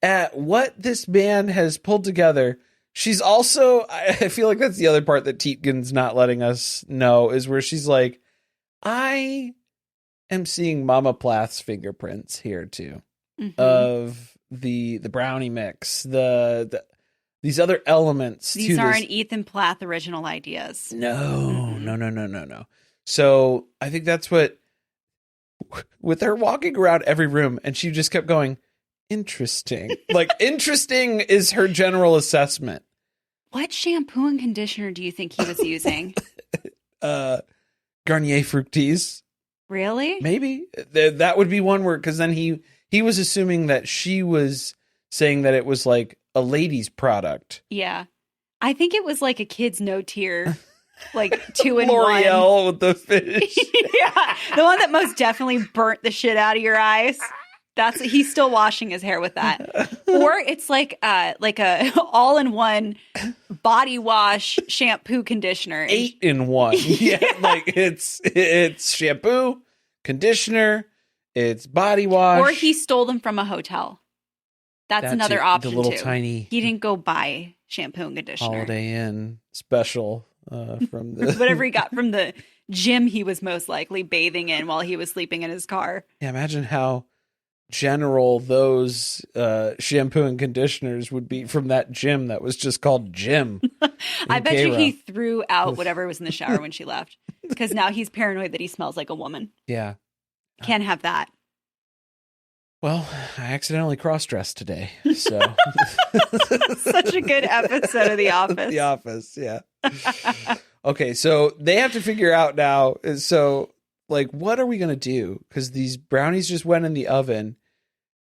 at what this man has pulled together, she's also, I feel like that's the other part that Teegan's not letting us know, is where she's like, I am seeing Mama Plath's fingerprints here too, of the brownie mix, these other elements. These aren't Ethan Plath original ideas. No. So I think that's what, with her walking around every room, and she just kept going, interesting. Like, interesting is her general assessment. What shampoo and conditioner do you think he was using? Garnier Fructis. Really? Maybe. That would be one word, because then he was assuming that she was saying that it was like a lady's product. Yeah. I think it was like a kid's no-tier, like 2-in-1. L'Oreal with the fish. Yeah. The one that most definitely burnt the shit out of your eyes. He's still washing his hair with that. Or it's like a all-in-one body wash, shampoo, conditioner. 8-in-1. Yeah, like it's shampoo, conditioner, it's body wash. Or he stole them from a hotel. That's another option the little too. Tiny. He didn't go buy shampoo and conditioner. Holiday Inn special from the whatever he got from the gym he was most likely bathing in while he was sleeping in his car. Yeah, imagine how general those shampoo and conditioners would be from that gym that was just called Jim. I bet you he threw out whatever was in the shower when she left, because now he's paranoid that he smells like a woman. Yeah. Can't have that. Well, I accidentally cross-dressed today, so. Such a good episode of The Office. The Office, yeah. Okay, so they have to figure out now, so, like, what are we going to do? Because these brownies just went in the oven,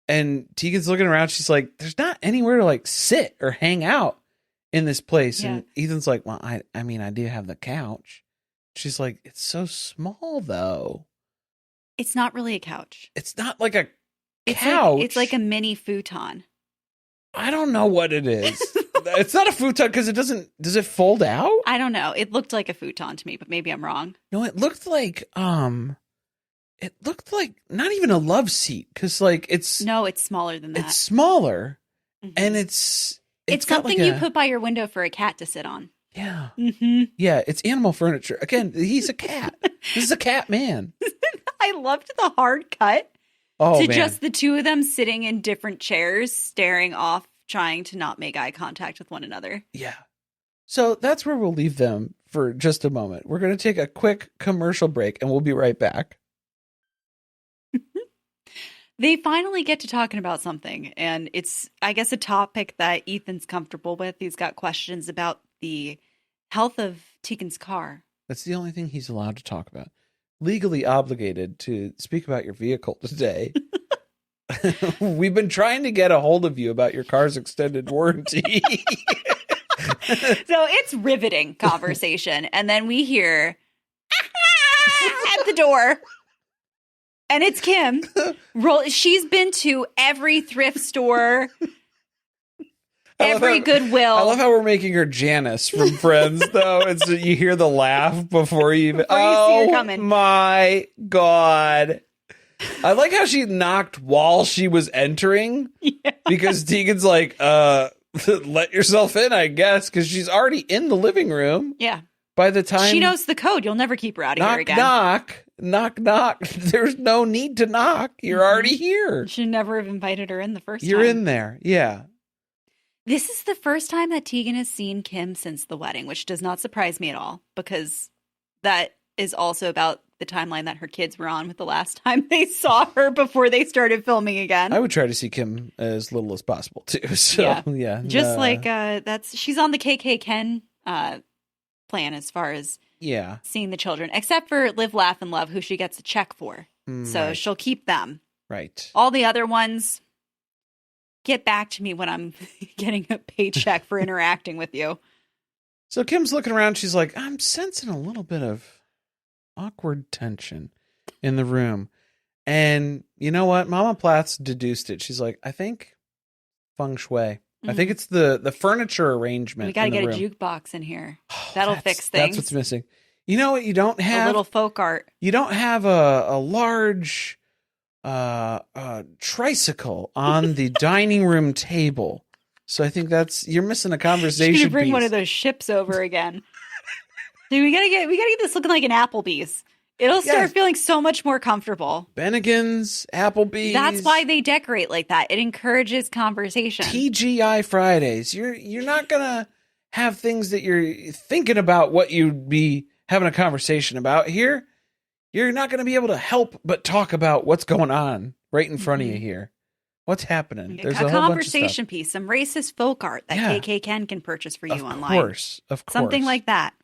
and Teegan's looking around, she's like, there's not anywhere to, like, sit or hang out in this place. Yeah. And Ethan's like, well, I mean, I do have the couch. She's like, it's so small, though. It's not really a couch. It's not like a couch. It's like a mini futon. I don't know what it is. It's not a futon because it doesn't. Does it fold out? I don't know. It looked like a futon to me, but maybe I'm wrong. No, it looked like not even a love seat, because like it's smaller than that. It's smaller, and it's something you put by your window for a cat to sit on. Yeah, yeah. It's animal furniture. Again, he's a cat. This is a cat man. I loved the hard cut. Oh, to man. Just the two of them sitting in different chairs, staring off, trying to not make eye contact with one another. Yeah. So that's where we'll leave them for just a moment. We're going to take a quick commercial break, and we'll be right back. They finally get to talking about something, and it's, I guess, a topic that Ethan's comfortable with. He's got questions about the health of Teegan's car. That's the only thing he's allowed to talk about. Legally obligated to speak about your vehicle today. We've been trying to get a hold of you about your car's extended warranty. So it's riveting conversation. And then we hear at the door. And it's Kim. She's been to every thrift store, every Goodwill. I love how we're making her Janice from Friends, though. It's you hear the laugh before you even. See her coming. My God! I like how she knocked while she was entering, because Teegan's like, "Let yourself in, I guess," because she's already in the living room. Yeah. By the time she knows the code, you'll never keep her out of here again. Knock. There's no need to knock. You're already here. Should never have invited her in the first time. You're in there, yeah. This is the first time that Teegan has seen Kim since the wedding, which does not surprise me at all, because that is also about the timeline that her kids were on with the last time they saw her before they started filming again. I would try to see Kim as little as possible too. So yeah. Just like she's on the KK Ken plan as far as seeing the children, except for Live, Laugh, and Love, who she gets a check for. So she'll keep them. Right. All the other ones, get back to me when I'm getting a paycheck for interacting with you. So Kim's looking around. She's like, I'm sensing a little bit of awkward tension in the room. And you know what? Mama Plath's deduced it. She's like, I think feng shui. I think it's the furniture arrangement. We got to get room. a jukebox in here. That'll fix things. That's what's missing. You know what? You don't have a little folk art. You don't have a large tricycle on the dining room table. So I think you're missing a conversation. You bring piece. one of those ships over again. Dude, we gotta get this looking like an Applebee's. It'll start feeling so much more comfortable. Bennigan's, Applebee's. That's why they decorate like that. It encourages conversation. TGI Fridays. You're not gonna have things that you're thinking about what you'd be having a conversation about here. You're not gonna be able to help but talk about what's going on right in front of you here. What's happening? There's a conversation piece, some racist folk art that KK Ken can purchase for you online. Of course. Something like that.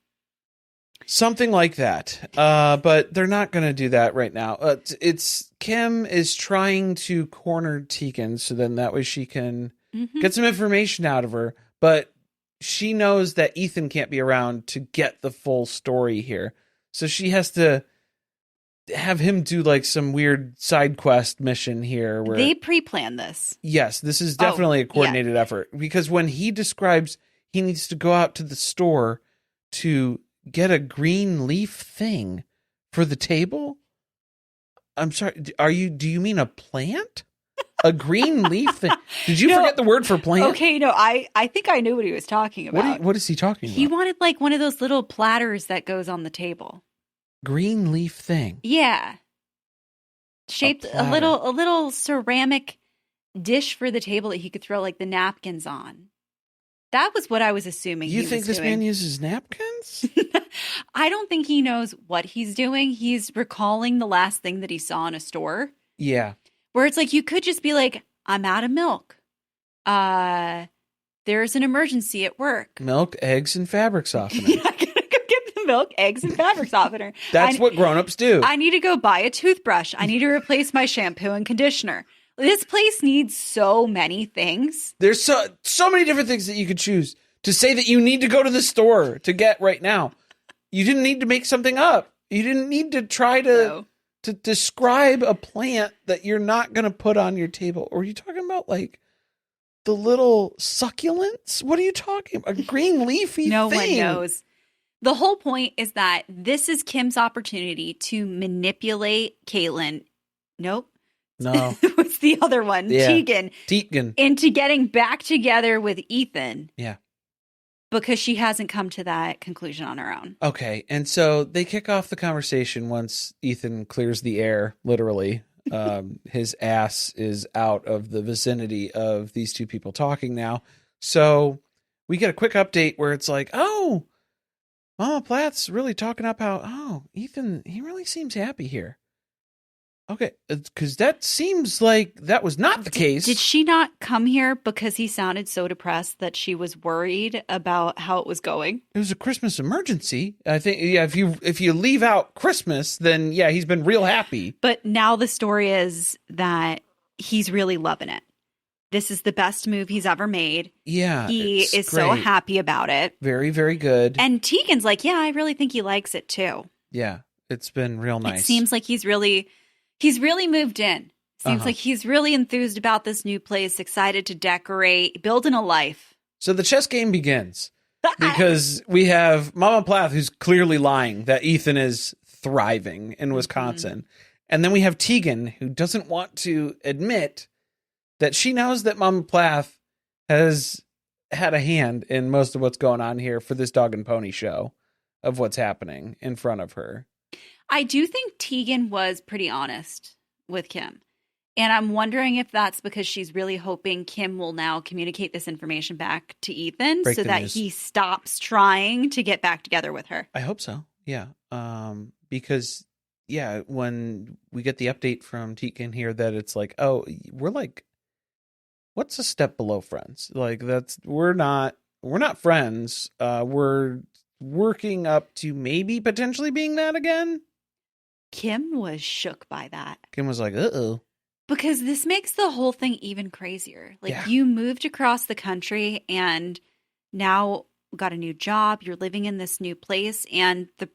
Something like that. But they're not going to do that right now. It's Kim is trying to corner Teegan so then that way she can get some information out of her. But she knows that Ethan can't be around to get the full story here. So she has to have him do like some weird side quest mission here where they pre-planned this. Yes, this is definitely a coordinated effort because when he describes he needs to go out to the store to get a green leaf thing for the table. I'm sorry. Do you mean a plant? A green leaf thing? Did you forget the word for plant? Okay, no, I think I knew what he was talking about. What is he talking about? He wanted like one of those little platters that goes on the table. Green leaf thing. Yeah. Shaped a little ceramic dish for the table that he could throw like the napkins on. That was what I was assuming. You think this man uses napkins? I don't think he knows what he's doing. He's recalling the last thing that he saw in a store. Yeah. Where it's like, you could just be like, I'm out of milk. There's an emergency at work. Milk, eggs, and fabric softener. I gotta go get the milk, eggs, and fabric softener. That's what grown-ups do. I need to go buy a toothbrush. I need to replace my shampoo and conditioner. This place needs so many things. There's so many different things that you could choose to say that you need to go to the store to get right now. You didn't need to make something up. You didn't need to try to describe a plant that you're not going to put on your table. Or are you talking about like the little succulents? What are you talking about? A green leafy thing? No one knows. The whole point is that this is Kim's opportunity to manipulate Kaylynn. Nope. No. What's the other one? Yeah. Teegan. Into getting back together with Ethan. Yeah. Because she hasn't come to that conclusion on her own. Okay. And so they kick off the conversation once Ethan clears the air, literally. His ass is out of the vicinity of these two people talking now. So we get a quick update where it's like, oh, Mama Plath's really talking up how, Ethan, he really seems happy here. Okay, because that seems like that was not the case. Did she not come here because he sounded so depressed that she was worried about how it was going? It was a Christmas emergency. I think, yeah, if you leave out Christmas, then yeah, he's been real happy. But now the story is that he's really loving it. This is the best move he's ever made. Yeah, he is great. So happy about it. Very, very good. And Teegan's like, yeah, I really think he likes it too. Yeah, it's been real nice. It seems like he's really moved in. Seems like he's really enthused about this new place, excited to decorate, building a life. So the chess game begins because we have Mama Plath, who's clearly lying that Ethan is thriving in Wisconsin. And then we have Teegan, who doesn't want to admit that she knows that Mama Plath has had a hand in most of what's going on here for this dog and pony show of what's happening in front of her. I do think Teegan was pretty honest with Kim. And I'm wondering if that's because she's really hoping Kim will now communicate this information back to Ethan so that he stops trying to get back together with her. I hope so. Yeah. Because, yeah, when we get the update from Teegan here that it's like, oh, we're like, what's a step below friends? Like, we're not friends. We're working up to maybe potentially being that again. Kim was shook by that. Kim was like, uh-oh. Because this makes the whole thing even crazier. Like, Yeah. you moved across the country and now got a new job. You're living in this new place, and the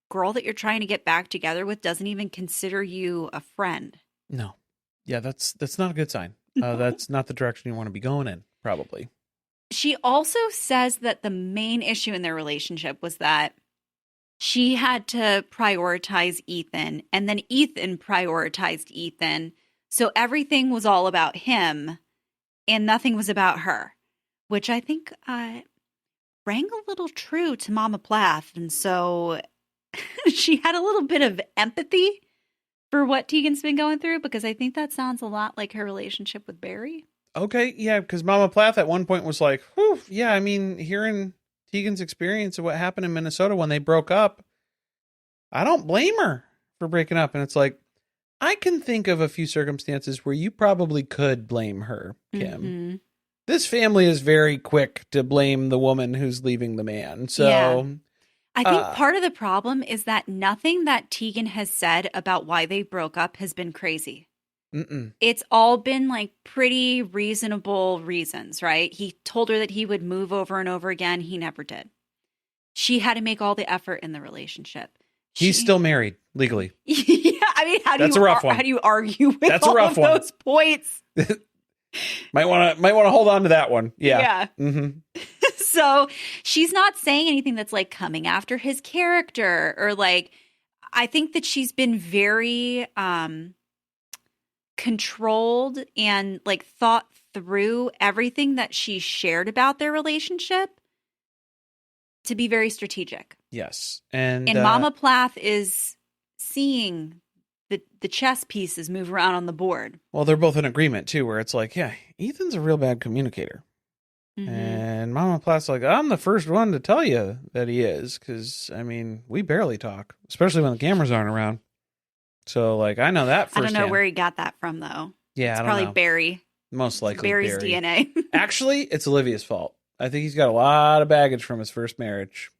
girl that you're trying to get back together with doesn't even consider you a friend. No. Yeah, that's not a good sign. No. That's not the direction you want to be going in, probably. She also says that the main issue in their relationship was that she had to prioritize Ethan, and then Ethan prioritized Ethan. So everything was all about him and nothing was about her, which I think rang a little true to Mama Plath. And so she had a little bit of empathy for what Tegan's been going through, because I think that sounds a lot like her relationship with Barry. Okay, yeah, because Mama Plath at one point was like, whew, yeah, I mean, hearing Tegan's experience of what happened in Minnesota when they broke up, I don't blame her for breaking up. And it's like, I can think of a few circumstances where you probably could blame her, Kim. Mm-hmm. This family is very quick to blame the woman who's leaving the man. So Yeah. I think part of the problem is that nothing that Tegan has said about why they broke up has been crazy. It's all been like pretty reasonable reasons, right? He told her that he would move over and over again. He never did. She had to make all the effort in the relationship. He's still married legally. Yeah, I mean, That's a rough one. How do you argue with That's a all rough of one. those points? Might want to hold on to that one. Yeah. Yeah. Mm-hmm. So she's not saying anything that's like coming after his character, or like, I think that she's been very controlled and like thought through everything that she shared about their relationship to be very strategic. Yes. And Mama Plath is seeing the chess pieces move around on the board. Well, they're both in agreement too, where it's like, yeah, Ethan's a real bad communicator. Mm-hmm. And Mama Plath's like, I'm the first one to tell you that he is, because, I mean, we barely talk, especially when the cameras aren't around. So, like, I know that firsthand. I don't know where he got that from, though. Yeah, it's I don't probably know. Barry. Most likely Barry's Barry. DNA. Actually, it's Olivia's fault. I think he's got a lot of baggage from his first marriage.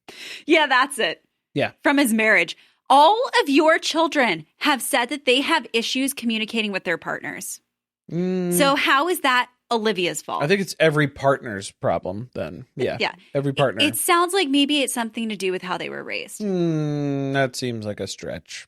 Yeah, that's it. Yeah. From his marriage. All of your children have said that they have issues communicating with their partners. So how is that Olivia's fault? I think it's every partner's problem then. Yeah. Yeah. Every partner. It sounds like maybe it's something to do with how they were raised. That seems like a stretch.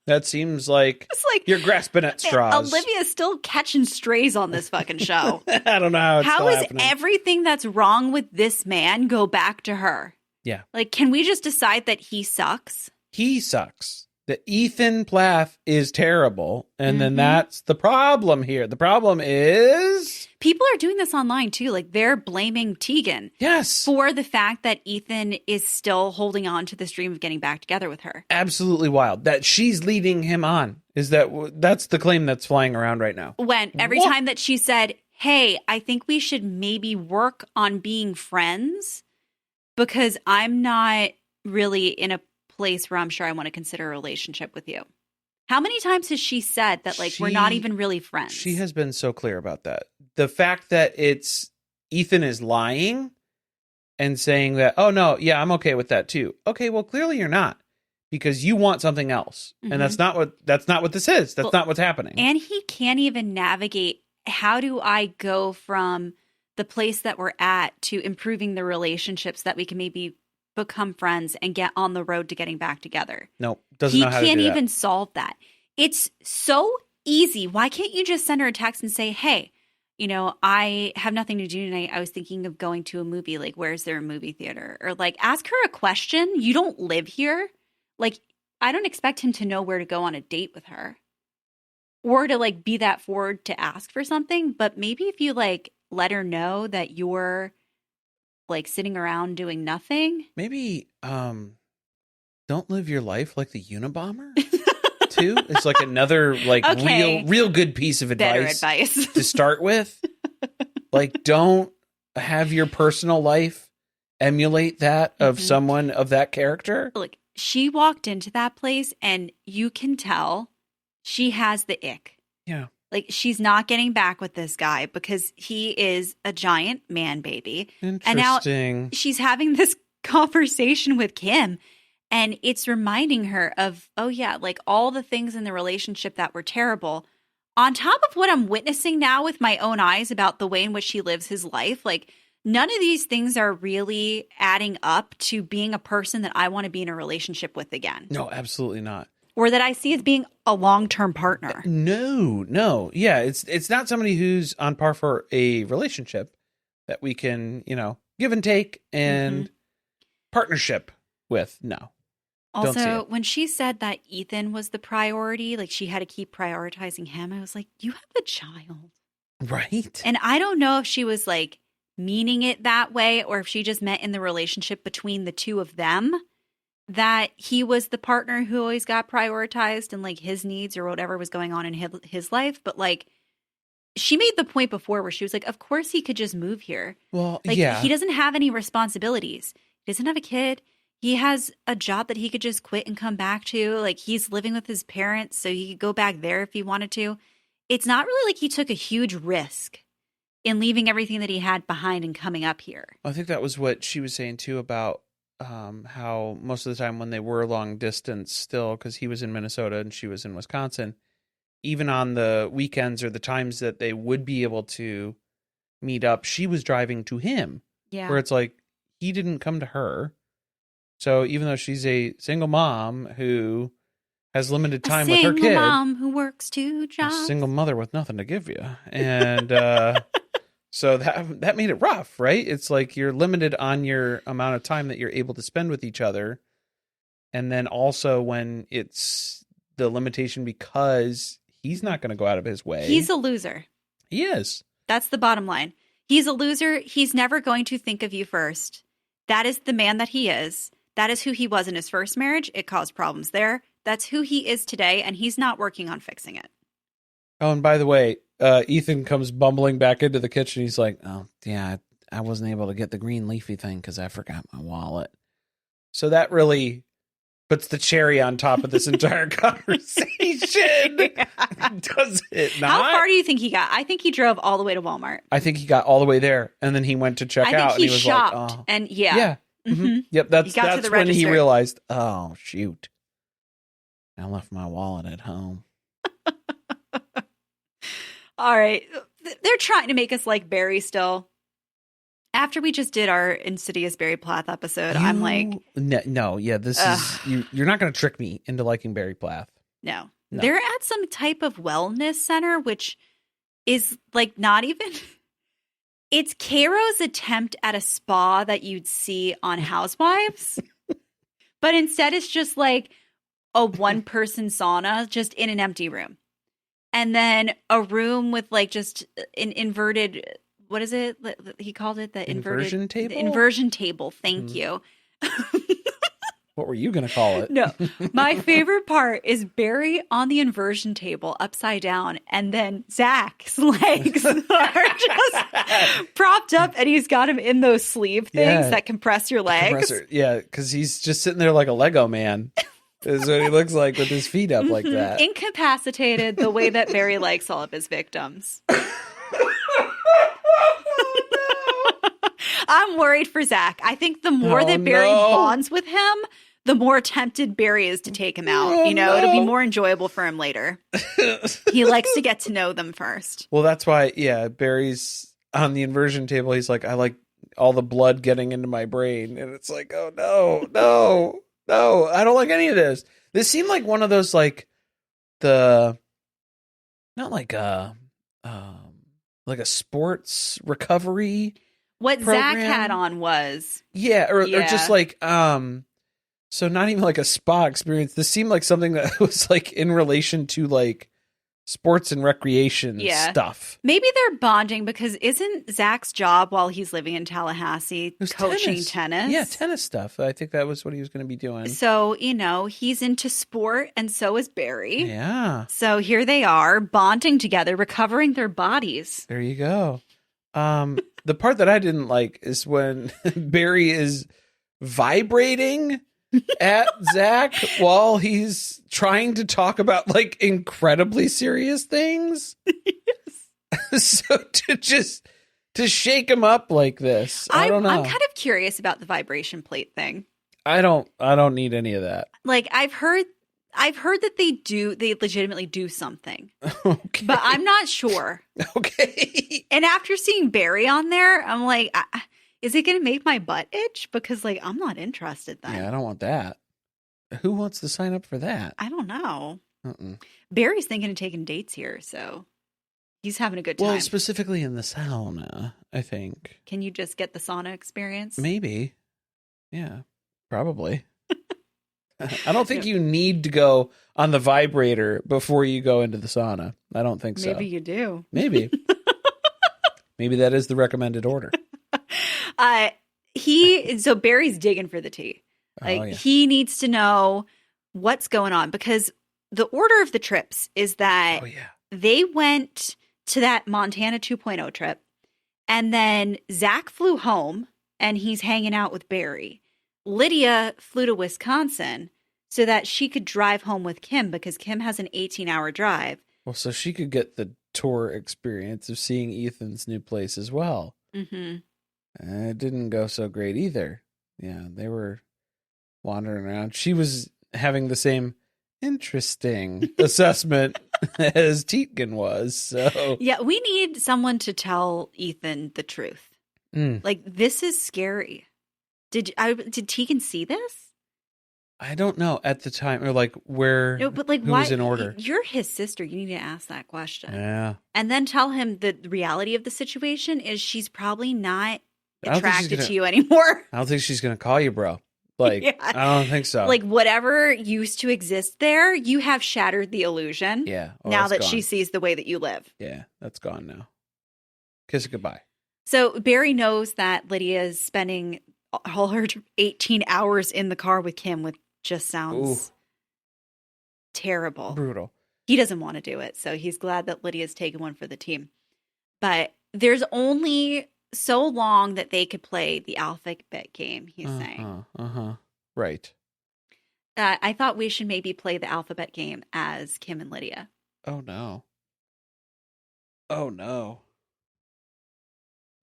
That seems like, It's like you're grasping at straws. Olivia's still catching strays on this fucking show. I don't know how it's How still is happening. everything that's wrong with this man go back to her? Yeah. Like, can we just decide that he sucks? He sucks. The Ethan Plath is terrible. And then Mhm. that's the problem here. The problem is... People are doing this online too. Like, they're blaming Tegan Yes. for the fact that Ethan is still holding on to this dream of getting back together with her. Absolutely wild. That she's leading him on. That's the claim that's flying around right now. When every What? time that she said, hey, I think we should maybe work on being friends because I'm not really in a place where I'm sure I want to consider a relationship with you. How many times has she said that, like, we're not even really friends? She has been so clear about that. The fact that Ethan is lying and saying that, oh, no, yeah, I'm okay with that too. Okay, well, clearly you're not, because you want something else. Mhm. And that's not what this is. That's not what's happening. And he can't even navigate, how do I go from the place that we're at to improving the relationships that we can maybe become friends and get on the road to getting back together? No, doesn't know how to do He that. can't even solve that. It's so easy. Why can't you just send her a text and say, hey, I have nothing to do tonight. I was thinking of going to a movie. Like, where's there a movie theater? Or like, ask her a question. You don't live here. Like, I don't expect him to know where to go on a date with her or to like be that forward to ask for something. But maybe if you like let her know that you're like sitting around doing nothing. Maybe don't live your life like the Unabomber too. It's like another like Okay. real good piece of Better advice advice. to start with. Like, don't have your personal life emulate that of Mhm. someone of that character. Look, she walked into that place and you can tell she has the ick. Yeah. Like, she's not getting back with this guy because he is a giant man baby. Interesting. And now she's having this conversation with Kim and it's reminding her of, oh yeah, like all the things in the relationship that were terrible on top of what I'm witnessing now with my own eyes about the way in which he lives his life, like none of these things are really adding up to being a person that I want to be in a relationship with again. No, absolutely not. Or that I see as being a long-term partner. No. Yeah, it's not somebody who's on par for a relationship that we can, give and take and partnership with. No. Also, when she said that Ethan was the priority, like she had to keep prioritizing him, I was like, you have a child. Right. And I don't know if she was like meaning it that way or if she just meant in the relationship between the two of them that he was the partner who always got prioritized and like his needs or whatever was going on in his life. But like she made the point before where she was like, of course he could just move here. Well, like, yeah. He doesn't have any responsibilities. He doesn't have a kid. He has a job that he could just quit and come back to. Like he's living with his parents, so he could go back there if he wanted to. It's not really like he took a huge risk in leaving everything that he had behind and coming up here. I think that was what she was saying too about how most of the time when they were long distance still, because he was in Minnesota and she was in Wisconsin, even on the weekends or the times that they would be able to meet up, she was driving to him. Yeah. Where it's like, he didn't come to her. So even though she's a single mom who has limited time with her kid. A single mom who works 2 jobs. A single mother with nothing to give you. And so that made it rough, right? It's like you're limited on your amount of time that you're able to spend with each other. And then also when it's the limitation because he's not going to go out of his way. He's a loser. He is. That's the bottom line. He's a loser. He's never going to think of you first. That is the man that he is. That is who he was in his first marriage. It caused problems there. That's who he is today, and he's not working on fixing it. Oh, and by the way, Ethan comes bumbling back into the kitchen. He's like, oh, yeah, I wasn't able to get the green leafy thing because I forgot my wallet. So that really puts the cherry on top of this entire conversation. Yeah. Does it not? How far do you think he got? I think he drove all the way to Walmart. I think he got all the way there, and then he went to check out. I think he and he was shopped, like, oh. and yeah. Yeah. Mm-hmm. Yep, that's when register. he realized, oh, shoot. I left my wallet at home. All right. They're trying to make us like Barry still. After we just did our Insidious Barry Plath episode, I'm like... No, this is... You're not going to trick me into liking Barry Plath. No. They're at some type of wellness center, which is like not even... It's Caro's attempt at a spa that you'd see on Housewives. But instead it's just like a one-person sauna just in an empty room. And then a room with like just an inverted... What is it? He called it the inversion table? The inversion table. Thank you. What were you going to call it? No. My favorite part is Barry on the inversion table upside down, and then Zac's legs are just propped up, and he's got him in those sleeve things that compress your legs. Yeah, because he's just sitting there like a Lego man. Is what he looks like with his feet up like that. Incapacitated the way that Barry likes all of his victims. I'm worried for Zac. I think the more that Barry bonds with him, the more tempted Barry is to take him out. It'll be more enjoyable for him later. He likes to get to know them first. Well, that's why, Barry's on the inversion table. He's like, I like all the blood getting into my brain. And it's like, oh, no, I don't like any of this. This seemed like one of those, like, not like a sports recovery. What program. Zac had on was. Or just like, so not even like a spa experience. This seemed like something that was like in relation to like sports and recreation stuff. Maybe they're bonding because isn't Zac's job while he's living in Tallahassee coaching tennis? Yeah, tennis stuff. I think that was what he was going to be doing. So, he's into sport and so is Barry. Yeah. So here they are bonding together, recovering their bodies. There you go. The part that I didn't like is when Barry is vibrating at Zac while he's trying to talk about like incredibly serious things. Yes. So to shake him up like this, I don't know. I'm kind of curious about the vibration plate thing. I don't need any of that. Like I've heard I've heard that they legitimately do something. Okay. But I'm not sure. Okay. And after seeing Barry on there, I'm like, is it going to make my butt itch? Because, like, I'm not interested then. Yeah, I don't want that. Who wants to sign up for that? I don't know. Uh-uh. Barry's thinking of taking dates here, so he's having a good time. Well, specifically in the sauna, I think. Can you just get the sauna experience? Maybe. Yeah, probably. I don't think you need to go on the vibrator before you go into the sauna. I don't think so. Maybe you do. Maybe. Maybe that is the recommended order. So Barry's digging for the tea. Like, he needs to know what's going on, because the order of the trips is that they went to that Montana 2.0 trip, and then Zac flew home and he's hanging out with Barry. Lydia flew to Wisconsin so that she could drive home with Kim, because Kim has an 18-hour drive. Well, so she could get the tour experience of seeing Ethan's new place as well. Mm-hmm. It didn't go so great either. Yeah, they were wandering around. She was having the same interesting assessment as Teegan was. So yeah, we need someone to tell Ethan the truth. Like, this is scary. Did Teegan see this? I don't know at the time, or like where. No, but like, who why was in order? You're his sister. You need to ask that question. Yeah, and then tell him the reality of the situation is she's probably not attracted to you anymore. I don't think she's gonna call you, bro. Like, I don't think so. Like, whatever used to exist there, you have shattered the illusion. Yeah. Now that she sees the way that you live. Yeah, that's gone now. Kiss it goodbye. So Barry knows that Lydia is spending all her 18 hours in the car with Kim, which just sounds terrible. Brutal. He doesn't want to do it, so he's glad that Lydia's taken one for the team. But there's only so long that they could play the alphabet game, he's saying. Right. I thought we should maybe play the alphabet game as Kim and Lydia. Oh, no. Oh, no.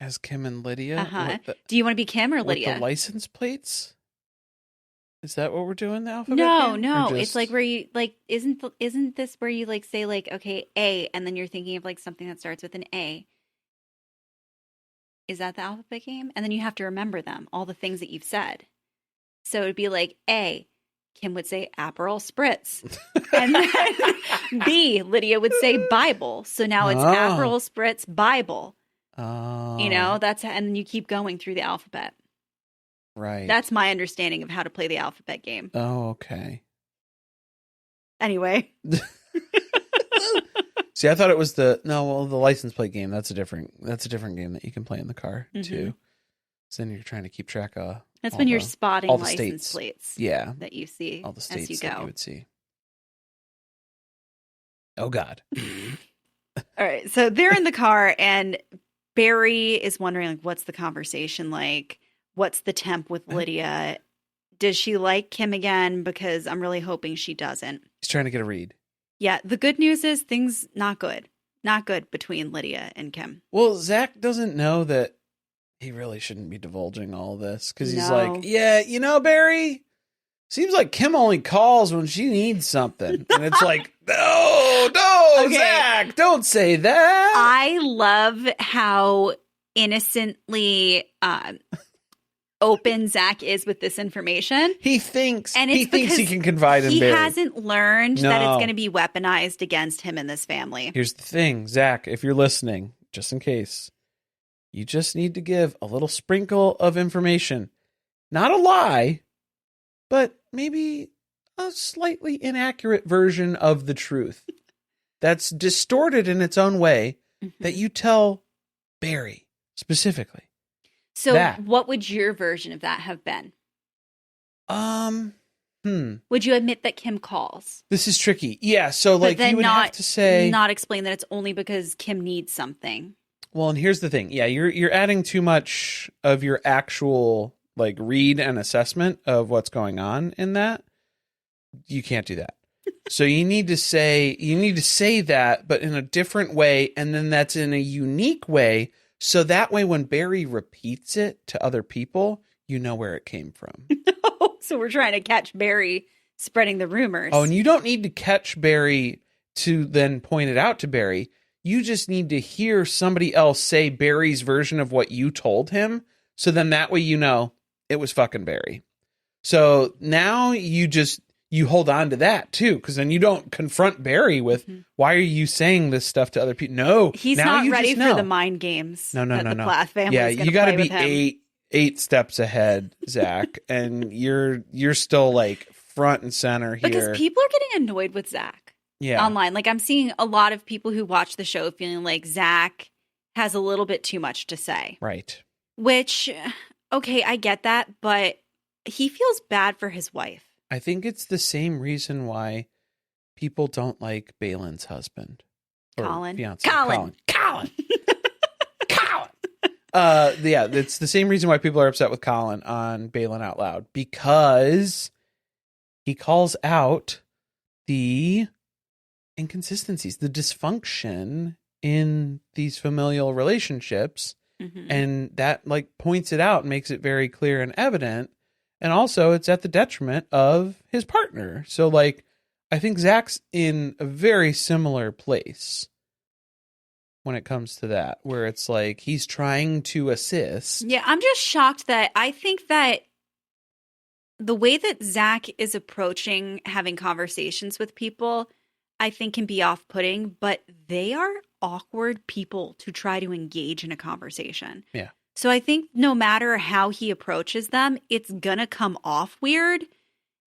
As Kim and Lydia? Do you want to be Kim or Lydia? With the license plates? Is that what we're doing, the alphabet game? No. It's like where you, like, isn't this where you, like, say, like, okay, A, and then you're thinking of, like, something that starts with an A. Is that the alphabet game? And then you have to remember them, all the things that you've said. So it'd be like A, Kim would say Aperol Spritz. And then B, Lydia would say Bible. So now it's Aperol Spritz Bible. Oh. You know, and then you keep going through the alphabet. Right. That's my understanding of how to play the alphabet game. Oh, okay. Anyway. See, I thought it was the license plate game. That's a different game that you can play in the car too. So then you're trying to keep track of. That's when you're spotting all the license states. Plates. Yeah, that you see all the states as you that go. you would see. Oh God! All right, so they're in the car, and Barry is wondering, like, what's the conversation like? What's the temp with Lydia? Does she like Kim again? Because I'm really hoping she doesn't. He's trying to get a read. Yeah, the good news is things not good. Not good between Lydia and Kim. Well, Zac doesn't know that he really shouldn't be divulging all this, because he's like, yeah, you know, Barry, seems like Kim only calls when she needs something. And it's like, no, okay. Zac, don't say that. I love how innocently open Zac is with this information. He thinks he can confide in Barry. He hasn't learned that it's going to be weaponized against him and this family. Here's the thing, Zac, if you're listening, just in case, you just need to give a little sprinkle of information. Not a lie, but maybe a slightly inaccurate version of the truth that's distorted in its own way that you tell Barry specifically. So what would your version of that have been? Would you admit that Kim calls? This is tricky. Yeah, so like you would have to say, not explain that it's only because Kim needs something. Well, and here's the thing. Yeah, you're adding too much of your actual like read and assessment of what's going on in that. You can't do that. So you need to say that, but in a different way, and then that's in a unique way. So that way, when Barry repeats it to other people, you know where it came from. So we're trying to catch Barry spreading the rumors. Oh, and you don't need to catch Barry to then point it out to Barry. You just need to hear somebody else say Barry's version of what you told him. So then that way you know it was fucking Barry. So now you hold on to that too, because then you don't confront Barry with, why are you saying this stuff to other people? No. He's not ready for the mind games. No. The Plath family yeah, is you got to be him. eight steps ahead, Zac, and you're still like front and center here. Because people are getting annoyed with Zac online. Like I'm seeing a lot of people who watch the show feeling like Zac has a little bit too much to say. Right. Which, okay, I get that, but he feels bad for his wife. I think it's the same reason why people don't like Balin's husband. Colin. Fiance. Colin. Yeah, it's the same reason why people are upset with Colin on Balin Out Loud, because he calls out the inconsistencies, the dysfunction in these familial relationships, and that like points it out and makes it very clear and evident. And also it's at the detriment of his partner. So like, I think Zac's in a very similar place when it comes to that, where it's like he's trying to assist. Yeah, I'm just shocked that I think that the way that Zac is approaching having conversations with people, I think can be off-putting, but they are awkward people to try to engage in a conversation. Yeah. So I think no matter how he approaches them, it's gonna come off weird.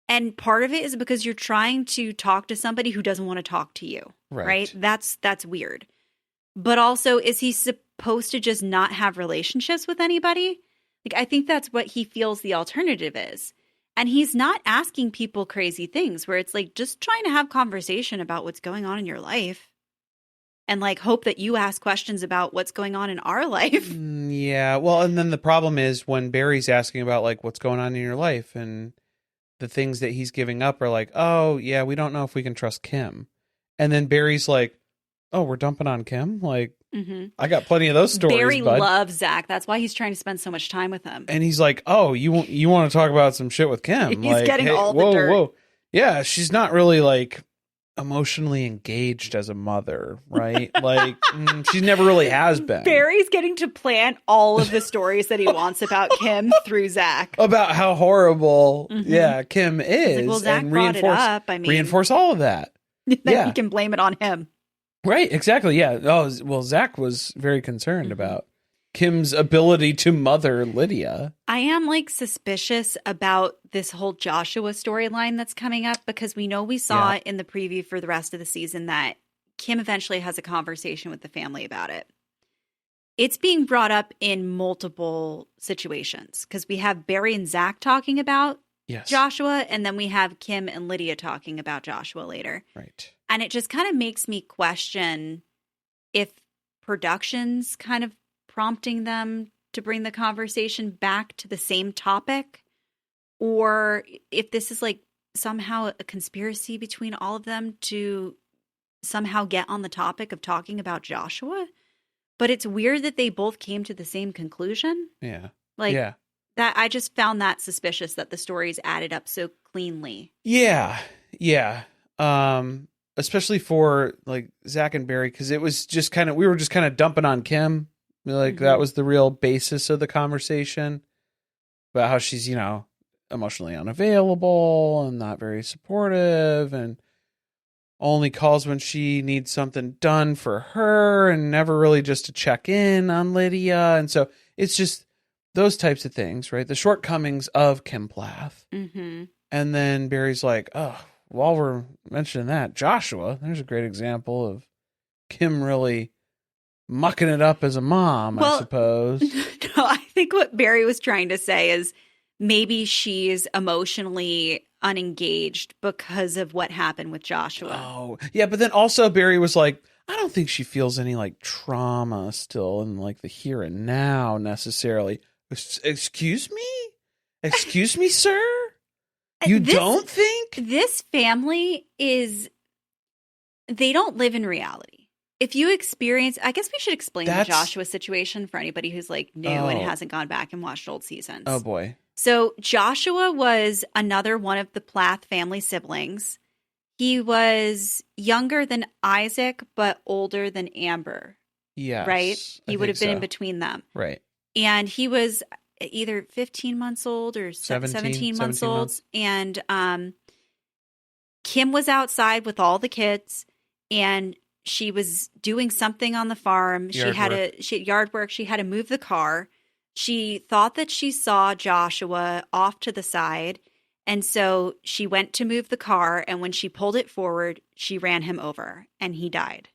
And part of it is because you're trying to talk to somebody who doesn't want to talk to you, right? That's weird. But also, is he supposed to just not have relationships with anybody? Like, I think that's what he feels the alternative is. And he's not asking people crazy things where it's like just trying to have conversation about what's going on in your life. And like hope that you ask questions about what's going on in our life. Yeah. Well, and then the problem is when Barry's asking about like what's going on in your life, and the things that he's giving up are like, oh yeah, we don't know if we can trust Kim. And then Barry's like, oh, we're dumping on Kim? Like, I got plenty of those stories. Barry loves Zac. That's why he's trying to spend so much time with him. And he's like, oh, you want to talk about some shit with Kim? He's like, getting all the dirt. Whoa. Yeah, she's not really like emotionally engaged as a mother, right? Like, she never really has been. Barry's getting to plant all of the stories that he wants about Kim through Zac. About how horrible, Kim is. Like, well, Zac brought it up. I mean, reinforce all of that. Then he can blame it on him. Right, exactly, yeah. Oh, well, Zac was very concerned about Kim's ability to mother Lydia. I am like suspicious about this whole Joshua storyline that's coming up, because we know we saw it in the preview for the rest of the season that Kim eventually has a conversation with the family about it. It's being brought up in multiple situations because we have Barry and Zac talking about Joshua, and then we have Kim and Lydia talking about Joshua later. Right. And it just kind of makes me question if production's kind of prompting them to bring the conversation back to the same topic, or if this is like somehow a conspiracy between all of them to somehow get on the topic of talking about Joshua. But it's weird that they both came to the same conclusion. Yeah. That I just found that suspicious that the stories added up so cleanly. Yeah. Especially for like Zac and Barry, because it was just we were just kind of dumping on Kim. Like that was the real basis of the conversation about how she's, emotionally unavailable and not very supportive and only calls when she needs something done for her and never really just to check in on Lydia. And so it's just those types of things, right? The shortcomings of Kim Plath. And then Barry's like, oh, while we're mentioning that, Joshua, there's a great example of Kim really mucking it up as a mom, I suppose. No, I think what Barry was trying to say is maybe she's emotionally unengaged because of what happened with Joshua. Oh, yeah. But then also Barry was like, I don't think she feels any like trauma still in like the here and now necessarily. Excuse me, sir? You don't think? This family they don't live in reality. If you experience, I guess we should explain the Joshua situation for anybody who's like new and hasn't gone back and watched old seasons. Oh boy. So Joshua was another one of the Plath family siblings. He was younger than Isaac, but older than Amber. Yes. Right? He would have been in between them. Right. And he was either 15 months old or 17 months old. And Kim was outside with all the kids, and she was doing something on the farm. She had yard work. She had to move the car. She thought that she saw Joshua off to the side, and so she went to move the car, and when she pulled it forward, she ran him over, and he died.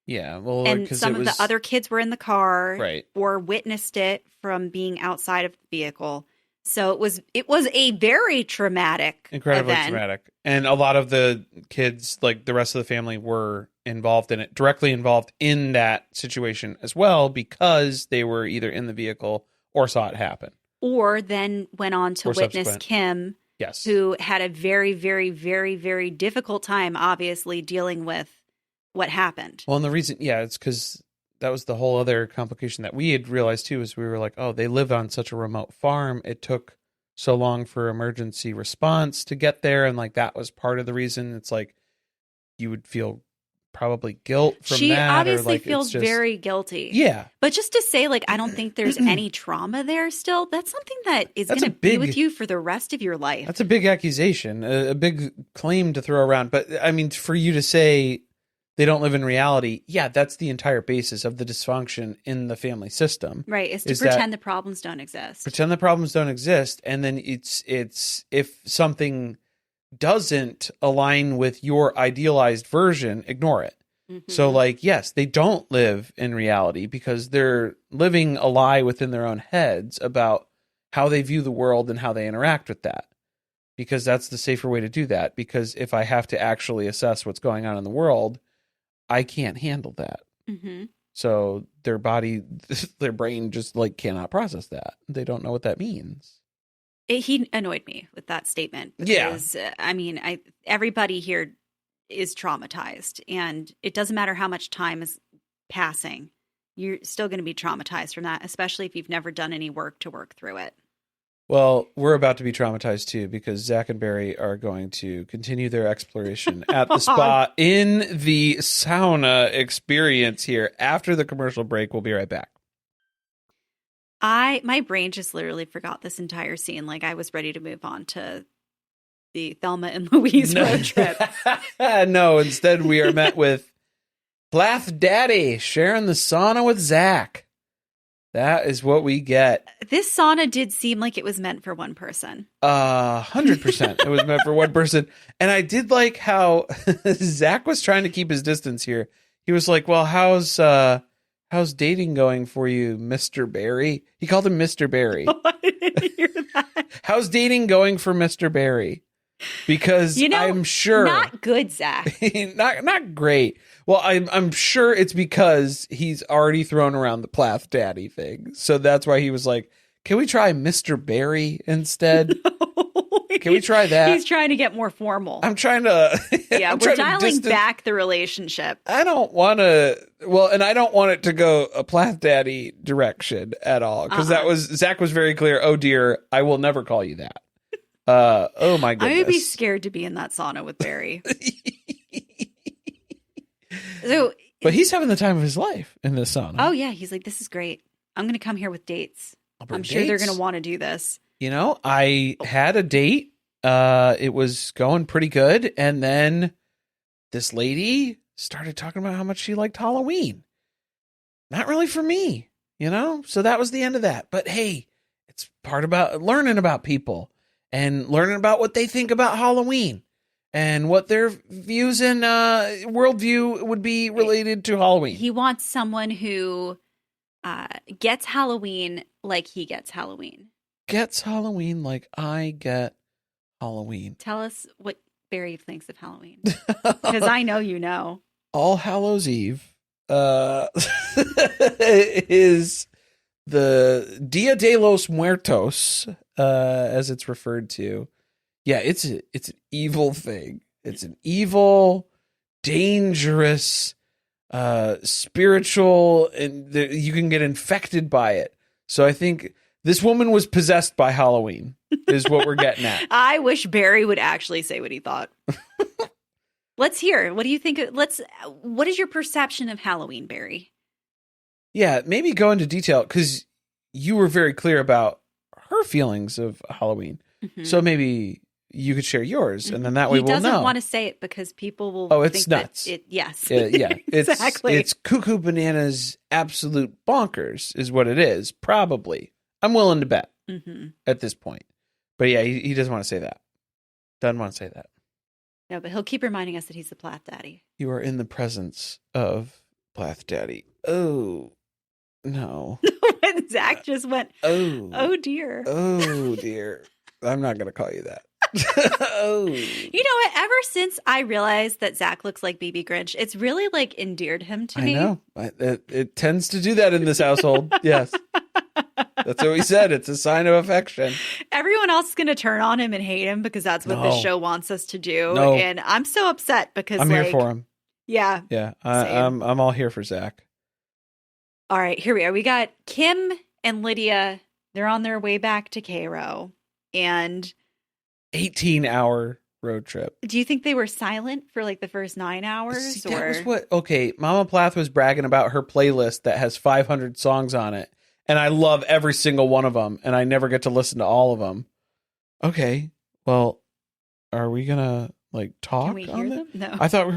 Yeah, well, and some of the other kids were in the car, right, or witnessed it from being outside of the vehicle. So it was a very traumatic, incredibly event. Traumatic, and a lot of the kids, like the rest of the family, were involved in it, directly involved in that situation as well, because they were either in the vehicle or saw it happen, or then went on to witness Kim, yes, who had a very, very, very, very difficult time, obviously, dealing with what happened. Well, and the reason, it's because that was the whole other complication that we had realized too, is we were like, oh, they live on such a remote farm. It took so long for emergency response to get there. And like, that was part of the reason. It's like, you would feel probably guilt from she that. She obviously like, feels very guilty. Yeah. But just to say, like, I don't think there's any trauma there still. That's something that is going to be with you for the rest of your life. That's a big accusation, a big claim to throw around. But I mean, for you to say they don't live in reality, that's the entire basis of the dysfunction in the family system. Right, is to pretend the problems don't exist. Pretend the problems don't exist, and then it's if something doesn't align with your idealized version, ignore it. Mm-hmm. So like, yes, they don't live in reality because they're living a lie within their own heads about how they view the world and how they interact with that. Because that's the safer way to do that. Because if I have to actually assess what's going on in the world, I can't handle that. Mm-hmm. So their body, their brain just like cannot process that. They don't know what that means. He annoyed me with that statement. Because, I mean, everybody here is traumatized. And it doesn't matter how much time is passing. You're still going to be traumatized from that, especially if you've never done any work to work through it. Well, we're about to be traumatized too, because Zac and Barry are going to continue their exploration at the spa in the sauna experience here. After the commercial break, we'll be right back. My brain just literally forgot this entire scene. Like, I was ready to move on to the Thelma and Louise road trip. No, instead we are met with Plath Daddy sharing the sauna with Zac. That is what we get. This sauna did seem like it was meant for one person. 100%. It was meant for one person. And I did like how Zac was trying to keep his distance here. He was like, well, how's dating going for you, Mr. Barry? He called him Mr. Barry. I didn't hear that. How's dating going for Mr. Barry? Because I'm sure not good, Zac. not great. Well, I'm sure it's because he's already thrown around the Plath Daddy thing. So that's why he was like, can we try Mr. Barry instead? No, can we try that? He's trying to get more formal. I'm trying to we're dialing back the relationship. I don't want to and I don't want it to go a Plath Daddy direction at all, because Zac was very clear, oh dear, I will never call you that. Oh my goodness. I would be scared to be in that sauna with Barry. But he's having the time of his life in this sauna. Oh yeah, he's like, this is great. I'm going to come here with dates. I'm sure they're going to want to do this. You know, I had a date. It was going pretty good, and then this lady started talking about how much she liked Halloween. Not really for me, So that was the end of that. But hey, it's part about learning about people. And learning about what they think about Halloween and what their views and worldview would be related to Halloween. He wants someone who gets Halloween like he gets Halloween. Gets Halloween like I get Halloween. Tell us what Barry thinks of Halloween. Because I know you know. All Hallows Eve is the Dia de los Muertos, as it's referred to. Yeah, it's an evil thing. It's an evil, dangerous, spiritual, and you can get infected by it. So I think This woman was possessed by Halloween, is what we're getting at. I wish Barry would actually say what he thought. Let's hear. What do you think? What is your perception of Halloween, Barry? Yeah, maybe go into detail because you were very clear about her feelings of Halloween. Mm-hmm. So maybe you could share yours, and then that way we'll know. He doesn't want to say it because people will. Oh, it's think nuts. Yes. Yeah. Exactly. It's cuckoo bananas, absolute bonkers, is what it is. Probably, I'm willing to bet at this point. But yeah, he doesn't want to say that. Doesn't want to say that. No, but he'll keep reminding us that he's the Plath Daddy. You are in the presence of Plath Daddy. Oh no! When Zac just went, oh dear, oh dear. I'm not going to call you that. Oh. You know what? Ever since I realized that Zac looks like Baby Grinch, it's really like endeared him to me. I know. It tends to do that in this household. Yes. That's what we said. It's a sign of affection. Everyone else is going to turn on him and hate him because that's what this show wants us to do. No. And I'm so upset because I'm here for him. Yeah. Yeah. I'm all here for Zac. All right. Here we are. We got Kim and Lydia. They're on their way back to Cairo. And 18-hour road trip. Do you think they were silent for like the first 9 hours? See, that was what. Okay, Mama Plath was bragging about her playlist that has 500 songs on it, and I love every single one of them, and I never get to listen to all of them. Okay, well, are we gonna like talk? Can we hear them? No, I thought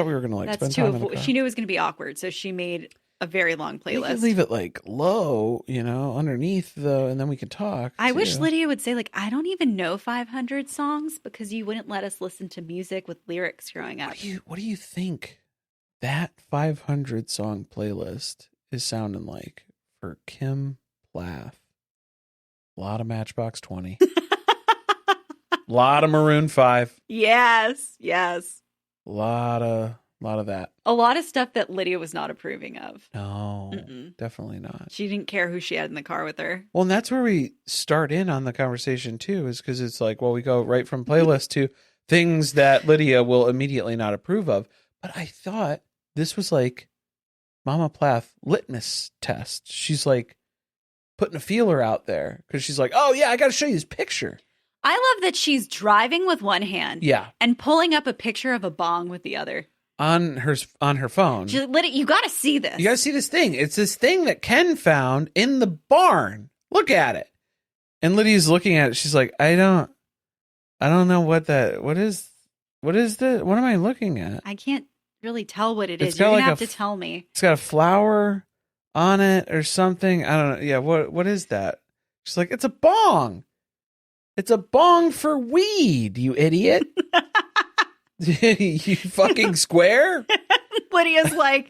we were gonna like spend time in the car. She knew it was gonna be awkward, so she made a very long playlist. We could leave it like low, underneath though, and then we could talk. I wish Lydia would say like, I don't even know 500 songs because you wouldn't let us listen to music with lyrics growing up. What do you think that 500 song playlist is sounding like for Kim Plath? A lot of Matchbox 20. A lot of Maroon 5. Yes. A lot of that. A lot of stuff that Lydia was not approving of. No, definitely not. She didn't care who she had in the car with her. Well, and that's where we start in on the conversation too, is because it's like, well, we go right from playlist to things that Lydia will immediately not approve of. But I thought this was like Mama Plath litmus test. She's like putting a feeler out there because she's like, oh yeah, I got to show you this picture. I love that she's driving with one hand. Yeah. And pulling up a picture of a bong with the other. On her phone. You got to see this. You got to see this thing. It's this thing that Ken found in the barn. Look at it. And Lydia's looking at it. She's like, I don't know what is that? What am I looking at? I can't really tell what it is. You're going to have to tell me. It's got a flower on it or something. I don't know. Yeah. What is that? She's like, it's a bong. It's a bong for weed, you idiot. You fucking square? Lydia's like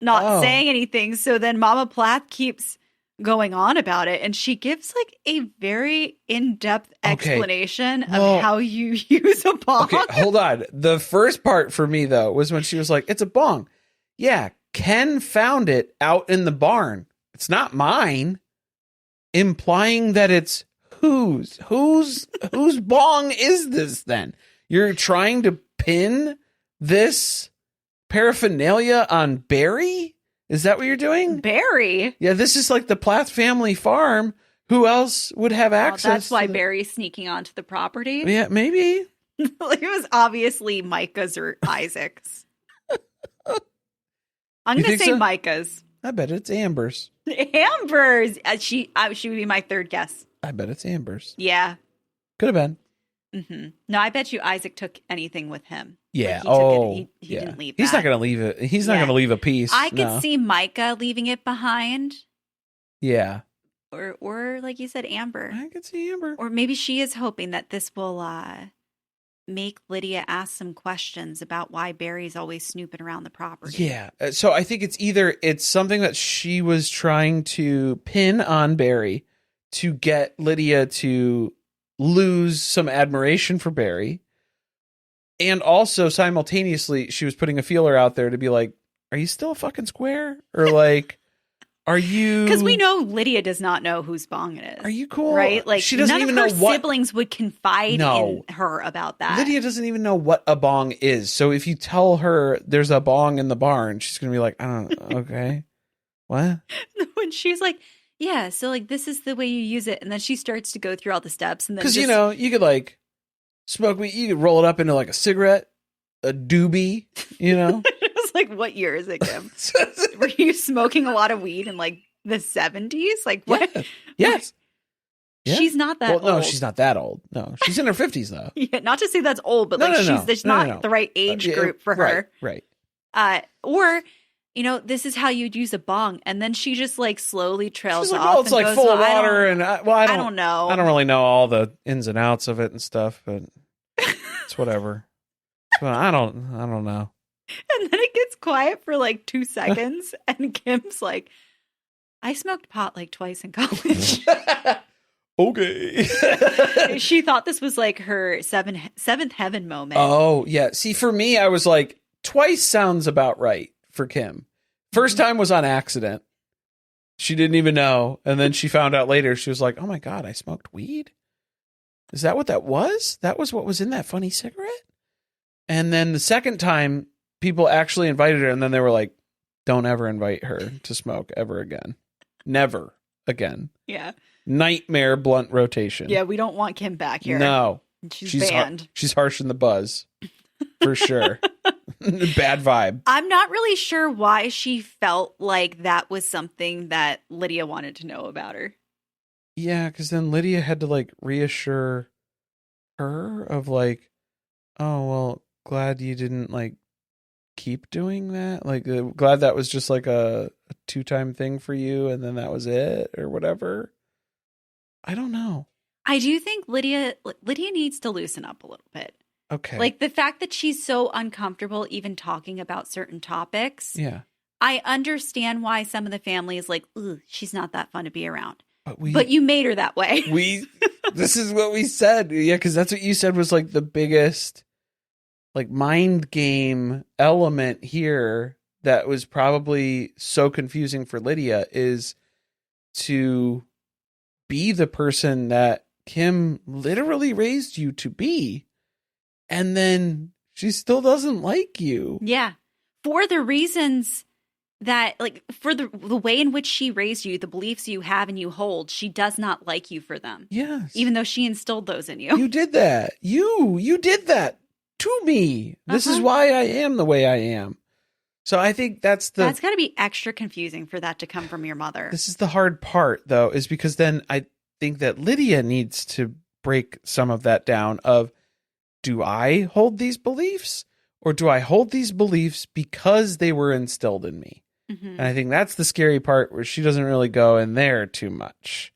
not saying anything. So then Mama Plath keeps going on about it. And she gives like a very in-depth explanation of how you use a bong. Okay, hold on. The first part for me, though, was when she was like, it's a bong. Yeah, Ken found it out in the barn. It's not mine. Implying that it's whose bong is this then? You're trying to pin this paraphernalia on Barry? Is that what you're doing? Barry? Yeah, this is like the Plath family farm. Who else would have access? That's why Barry's sneaking onto the property. Yeah, maybe. It was obviously Micah's or Isaac's. I'm going to say so? Micah's. I bet it's Amber's. Amber's. She would be my third guess. I bet it's Amber's. Yeah. Could have been. Mm-hmm. No, I bet you Isaac took anything with him. Yeah. Like he didn't leave that. He's not going to leave it. He's not going to leave a piece. I could see Micah leaving it behind. Yeah. Or like you said, Amber. I could see Amber. Or maybe she is hoping that this will make Lydia ask some questions about why Barry's always snooping around the property. Yeah. So I think it's something that she was trying to pin on Barry to get Lydia to lose some admiration for Barry. And also simultaneously, she was putting a feeler out there to be like, are you still a fucking square? Or like, are you... Because we know Lydia does not know whose bong it is. Are you cool? Right? Like, she doesn't even know know what... siblings would confide in her about that. Lydia doesn't even know what a bong is. So if you tell her there's a bong in the barn, she's going to be like, I don't know. Okay. What? When she's like, Yeah, so like this is the way you use it. And then she starts to go through all the steps. And then Because, you know, you could like smoke weed, you could roll it up into like a cigarette, a doobie, you know? It was like, what year is it, Kim? Were you smoking a lot of weed in like the 70s? Like what? Yeah. Yes. Yeah. She's not that old. Well, no, she's not that old. No, she's in her 50s though. Yeah, not to say that's old, but No, like no, no. she's No, not no, no. the right age group for her. Right. Or, you know, this is how you'd use a bong. And then she just like slowly trails She's like, off. well, it's and like goes, full well, of water. And I don't know. I don't really know all the ins and outs of it and stuff, but it's whatever. Well, I don't know. And then it gets quiet for like 2 seconds. And Kim's like, I smoked pot like twice in college. Okay. She thought this was like her seventh heaven moment. Oh, yeah. See, for me, I was like, twice sounds about right for Kim. First time was on accident. She didn't even know. And then she found out later. She was like, oh my God, I smoked weed? Is that what that was? That was what was in that funny cigarette? And then the second time, people actually invited her. And then they were like, don't ever invite her to smoke ever again. Never again. Yeah. Nightmare blunt rotation. Yeah, we don't want Kim back here. No. She's banned. She's harsh in the buzz. For sure. Bad vibe. I'm not really sure why she felt like that was something that Lydia wanted to know about her. Yeah, because then Lydia had to like reassure her of like, oh, well, glad you didn't like keep doing that. Like, glad that was just like a 2-time thing for you and then that was it or whatever. I don't know. I do think Lydia needs to loosen up a little bit. Okay. Like the fact that she's so uncomfortable even talking about certain topics. Yeah. I understand why some of the family is like, ugh, she's not that fun to be around. But you made her that way. This is what we said. Yeah, because that's what you said was like the biggest like mind game element here that was probably so confusing for Lydia is to be the person that Kim literally raised you to be. And then she still doesn't like you. Yeah. For the reasons that, like, for the way in which she raised you, the beliefs you have and you hold, she does not like you for them. Yes. Even though she instilled those in you. You did that. You did that to me. This is why I am the way I am. So I think that's got to be extra confusing for that to come from your mother. This is the hard part, though, is because then I think that Lydia needs to break some of that down of, do I hold these beliefs or do I hold these beliefs because they were instilled in me? Mm-hmm. And I think that's the scary part where she doesn't really go in there too much.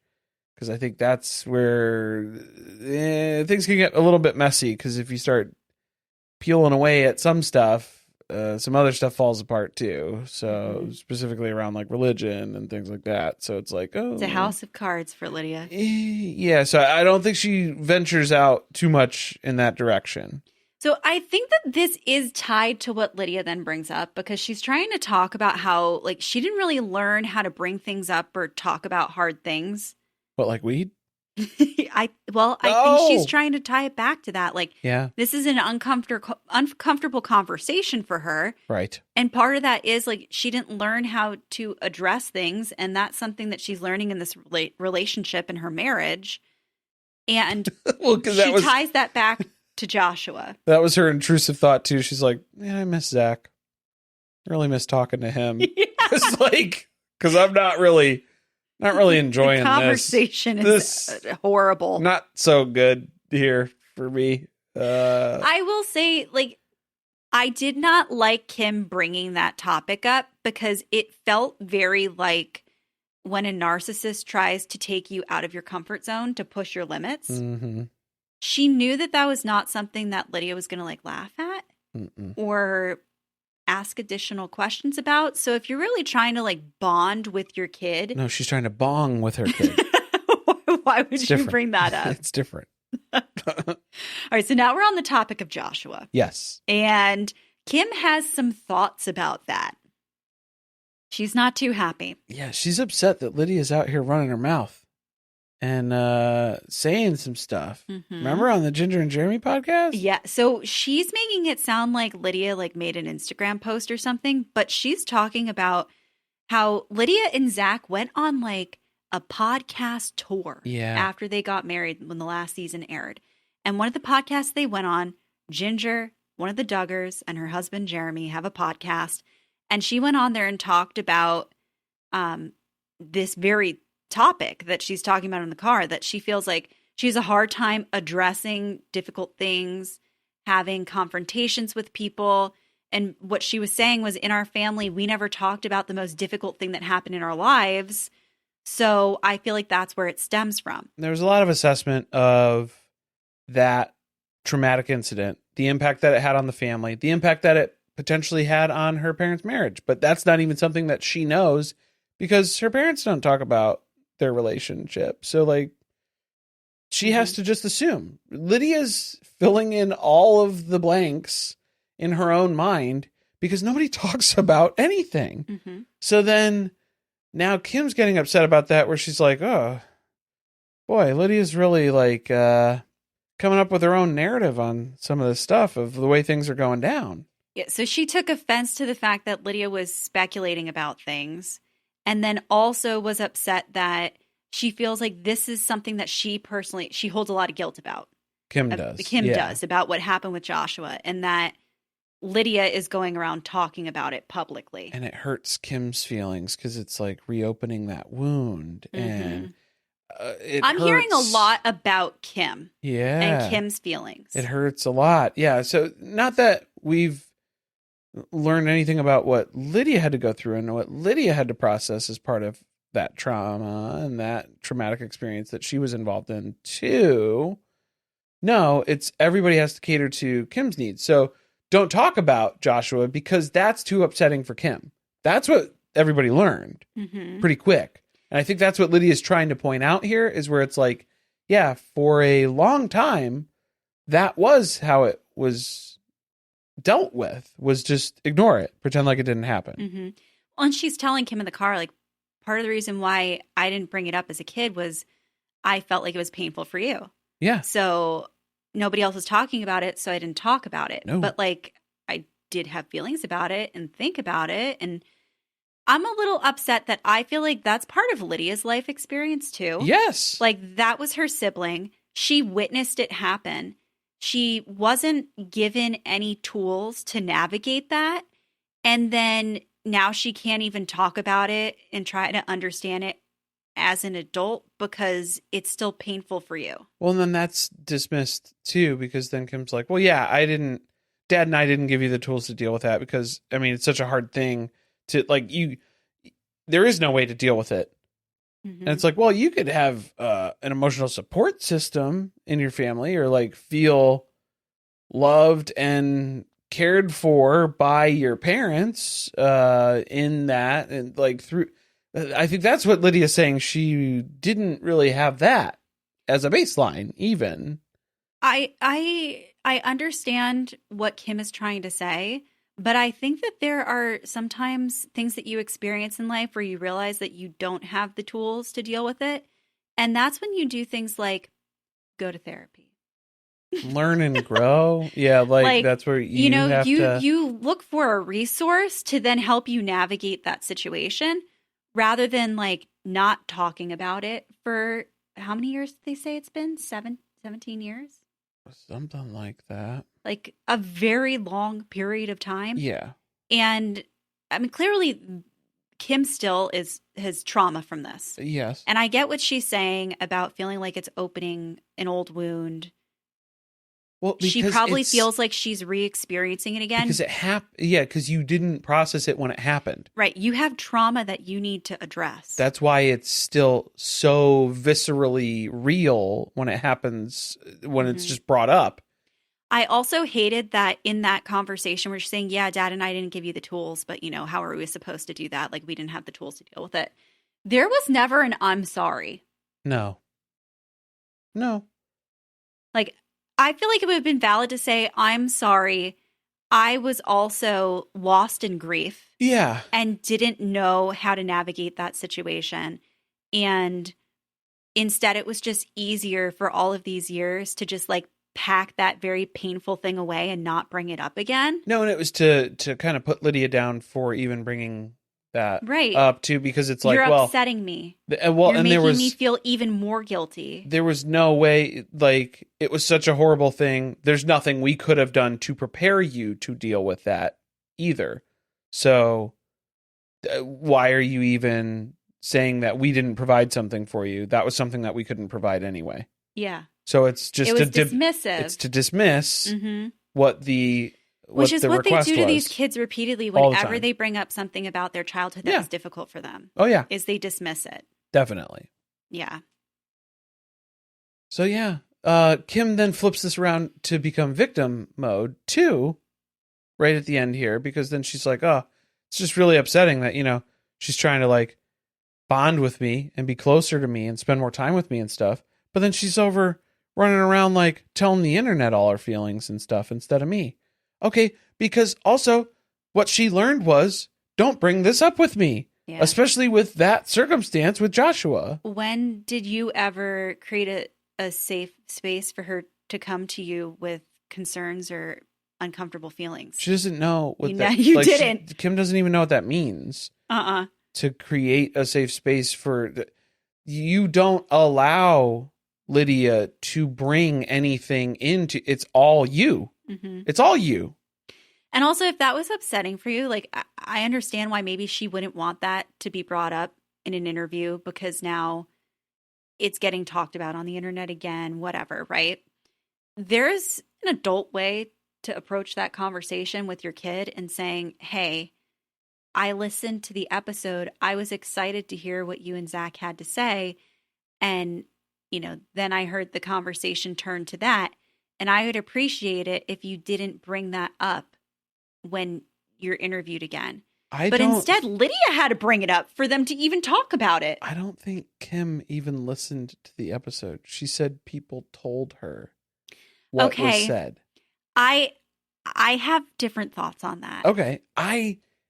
Because I think that's where things can get a little bit messy. Because if you start peeling away at some stuff, some other stuff falls apart too. So specifically around like religion and things like that. So it's like, oh, it's a house of cards for Lydia. Yeah. So I don't think she ventures out too much in that direction. So I think that this is tied to what Lydia then brings up, because she's trying to talk about how like she didn't really learn how to bring things up or talk about hard things. What, like weed? I think she's trying to tie it back to that. Like, yeah, this is an uncomfortable conversation for her. Right. And part of that is like, she didn't learn how to address things. And that's something that she's learning in this relationship in her marriage. And she ties that back to Joshua. That was her intrusive thought too. She's like, yeah, I miss Zac. I really miss talking to him. Yeah. It's like, because I'm not really enjoying the conversation is horrible. Not so good here for me. I will say, like, I did not like Kim bringing that topic up because it felt very like when a narcissist tries to take you out of your comfort zone to push your limits. Mm-hmm. She knew that was not something that Lydia was going to like laugh at or ask additional questions about. So if you're really trying to like bond with your kid. No, she's trying to bong with her kid. Why would you bring that up? It's different. All right. So now we're on the topic of Joshua. Yes. And Kim has some thoughts about that. She's not too happy. Yeah. She's upset that Lydia's out here running her mouth and saying some stuff. Mm-hmm. Remember on the Ginger and Jeremy podcast? Yeah. So she's making it sound like Lydia like made an Instagram post or something, but she's talking about how Lydia and Zac went on like a podcast tour after they got married when the last season aired. And one of the podcasts they went on, Ginger, one of the Duggars, and her husband Jeremy have a podcast. And she went on there and talked about this very topic that she's talking about in the car, that she feels like she has a hard time addressing difficult things, having confrontations with people. And what she was saying was, in our family, we never talked about the most difficult thing that happened in our lives. So I feel like that's where it stems from. There's a lot of assessment of that traumatic incident, the impact that it had on the family, the impact that it potentially had on her parents' marriage. But that's not even something that she knows, because her parents don't talk about their relationship. So, like, she has to just assume. Lydia's filling in all of the blanks in her own mind because nobody talks about anything. So then now Kim's getting upset about that, where she's like, oh, boy, Lydia's really like coming up with her own narrative on some of this stuff of the way things are going down. Yeah, so she took offense to the fact that Lydia was speculating about things, and then also was upset that she feels like this is something that she holds a lot of guilt about. Kim does. Kim does, about what happened with Joshua, and that Lydia is going around talking about it publicly. And it hurts Kim's feelings because it's like reopening that wound. And I'm hearing a lot about Kim. Yeah. And Kim's feelings. It hurts a lot. Yeah. So not that we've learned anything about what Lydia had to go through and what Lydia had to process as part of that trauma and that traumatic experience that she was involved in too. No, it's everybody has to cater to Kim's needs. So don't talk about Joshua because that's too upsetting for Kim. That's what everybody learned pretty quick. And I think that's what Lydia's trying to point out here, is where it's like, yeah, for a long time, that was how it was dealt with, was just ignore it, pretend like it didn't happen. Well, and she's telling Kim in the car, like, part of the reason why I didn't bring it up as a kid was I felt like it was painful for you. Yeah. So nobody else was talking about it, so I didn't talk about it. No. But, like, I did have feelings about it and think about it. And I'm a little upset that I feel like that's part of Lydia's life experience, too. Yes. Like, that was her sibling. She witnessed it happen. She wasn't given any tools to navigate that. And then now she can't even talk about it and try to understand it as an adult because it's still painful for you. Well, and then that's dismissed too, because then Kim's like, well, yeah, Dad and I didn't give you the tools to deal with that because, I mean, it's such a hard thing to, like, there is no way to deal with it. And it's like, well, you could have an emotional support system in your family, or like feel loved and cared for by your parents in that, and like through, I think that's what Lydia's saying. She didn't really have that as a baseline even. I understand what Kim is trying to say, but I think that there are sometimes things that you experience in life where you realize that you don't have the tools to deal with it. And that's when you do things like go to therapy. Learn and grow. Yeah, like that's where you have to... You look for a resource to then help you navigate that situation rather than like not talking about it for how many years did they say it's been? 17 years? Something like that. Like a very long period of time. Yeah. And I mean, clearly Kim still has trauma from this. Yes. And I get what she's saying about feeling like it's opening an old wound. Well, she probably feels like she's re-experiencing it again. Because it happened. Yeah, because you didn't process it when it happened. Right. You have trauma that you need to address. That's why it's still so viscerally real when it happens, when it's just brought up. I also hated that in that conversation where she's saying, yeah, Dad and I didn't give you the tools, but, you know, how are we supposed to do that? Like, we didn't have the tools to deal with it. There was never an I'm sorry. No. Like, I feel like it would have been valid to say, I'm sorry. I was also lost in grief. Yeah. And didn't know how to navigate that situation. And instead, it was just easier for all of these years to just like pack that very painful thing away and not bring it up again. No, and it was to kind of put Lydia down for even bringing that Right. up too, because it's like, You're well, upsetting me. well, You're and making me feel even more guilty. there was no way, like, it was such a horrible thing. There's nothing we could have done to prepare you to deal with that either. So why are you even saying that we didn't provide something for you? That was something that we couldn't provide anyway. Yeah. So it's just it was dismissive. It's to dismiss what the Which is the what they request do to was. these kids repeatedly All the whenever time. they bring up something about their childhood that Yeah. was difficult for them. Oh yeah, Is they dismiss it. definitely. Yeah. So yeah, Kim then flips this around to become victim mode too, right at the end here, because then she's like, oh, it's just really upsetting that, you know, she's trying to like bond with me and be closer to me and spend more time with me and stuff. But then she's over running around like telling the internet all her feelings and stuff instead of me. Okay, because also what she learned was don't bring this up with me, especially with that circumstance with Joshua. When did you ever create a safe space for her to come to you with concerns or uncomfortable feelings? She doesn't know what that You didn't. Kim doesn't even know what that means. To create a safe space for you don't allow Lydia to bring anything into it's all you. It's all you. And also, if that was upsetting for you, like I understand why maybe she wouldn't want that to be brought up in an interview, because now it's getting talked about on the internet again, whatever, right? There's an adult way to approach that conversation with your kid and saying, hey, I listened to the episode. I was excited to hear what you and Zac had to say. And, you know, then I heard the conversation turn to that. And I would appreciate it if you didn't bring that up when you're interviewed again. But instead, Lydia had to bring it up for them to even talk about it. I don't think Kim even listened to the episode. She said people told her what was said. I have different thoughts on that. Okay.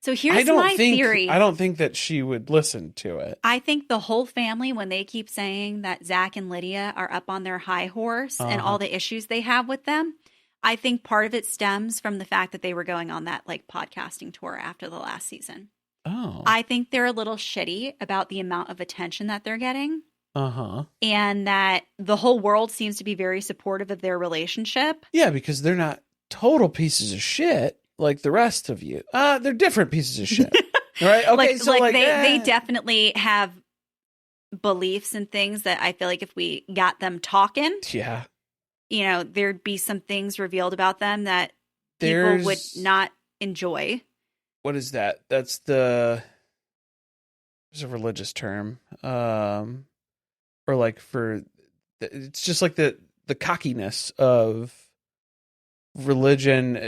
So here's my theory. I don't think that she would listen to it. I think the whole family, when they keep saying that Zac and Lydia are up on their high horse and all the issues they have with them, I think part of it stems from the fact that they were going on that like podcasting tour after the last season. Oh. I think they're a little shitty about the amount of attention that they're getting. And that the whole world seems to be very supportive of their relationship. Yeah, because they're not total pieces of shit like the rest of you. They're different pieces of shit. Right? Okay, they definitely have beliefs and things that I feel like if we got them talking, you know, there'd be some things revealed about them that people would not enjoy. What is that? That's there's a religious term. Or like it's just like the cockiness of religious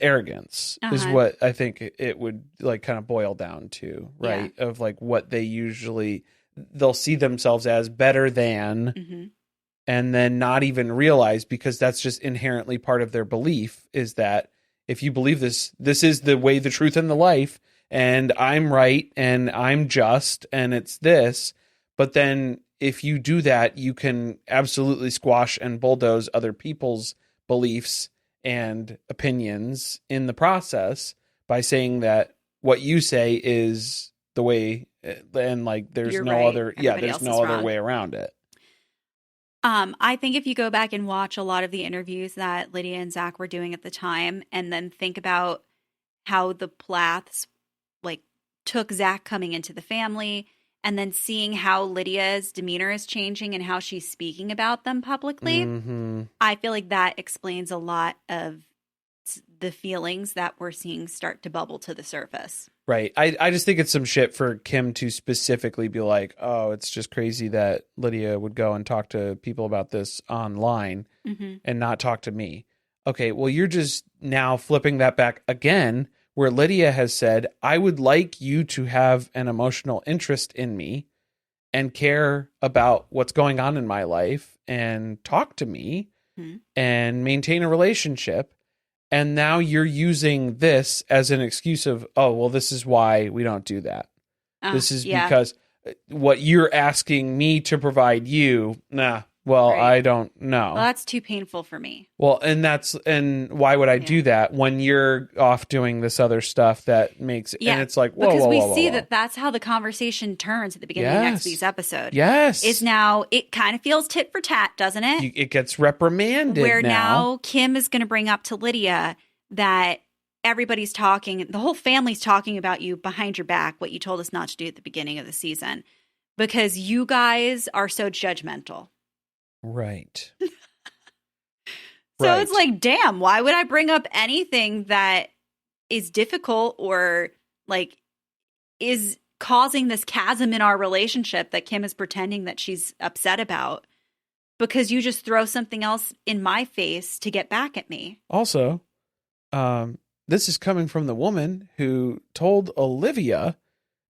arrogance is what I think it would like kind of boil down to, right? Of like what they'll see themselves as better than, and then not even realize, because that's just inherently part of their belief, is that if you believe this is the way, the truth, and the life, and I'm right and I'm just, and it's this. But then if you do that, you can absolutely squash and bulldoze other people's beliefs and opinions in the process by saying that what you say is the way, and like there's You're no right. other there's no other wrong. way around it. I think if you go back and watch a lot of the interviews that Lydia and Zac were doing at the time, and then think about how the Plaths like took Zac coming into the family, and then seeing how Lydia's demeanor is changing and how she's speaking about them publicly, I feel like that explains a lot of the feelings that we're seeing start to bubble to the surface. Right. I just think it's some shit for Kim to specifically be like, oh, it's just crazy that Lydia would go and talk to people about this online and not talk to me. Okay, well, you're just now flipping that back again, where Lydia has said, I would like you to have an emotional interest in me and care about what's going on in my life and talk to me and maintain a relationship. And now you're using this as an excuse of, oh, well, this is why we don't do that. This is because what you're asking me to provide you, Well, Right. I don't know. Well, that's too painful for me. Well, and why would I do that when you're off doing this other stuff that makes it? Yeah, And it's like, whoa, because whoa, we whoa, see whoa. that that's how the conversation turns at the beginning of next week's episode. Yes. Is now, it kind of feels tit for tat, doesn't it? It gets reprimanded Where now Kim is going to bring up to Lydia that everybody's talking, the whole family's talking about you behind your back, what you told us not to do at the beginning of the season, because you guys are so judgmental. Right. So it's like, damn, why would I bring up anything that is difficult or like is causing this chasm in our relationship that Kim is pretending that she's upset about? Because you just throw something else in my face to get back at me. Also, this is coming from the woman who told Olivia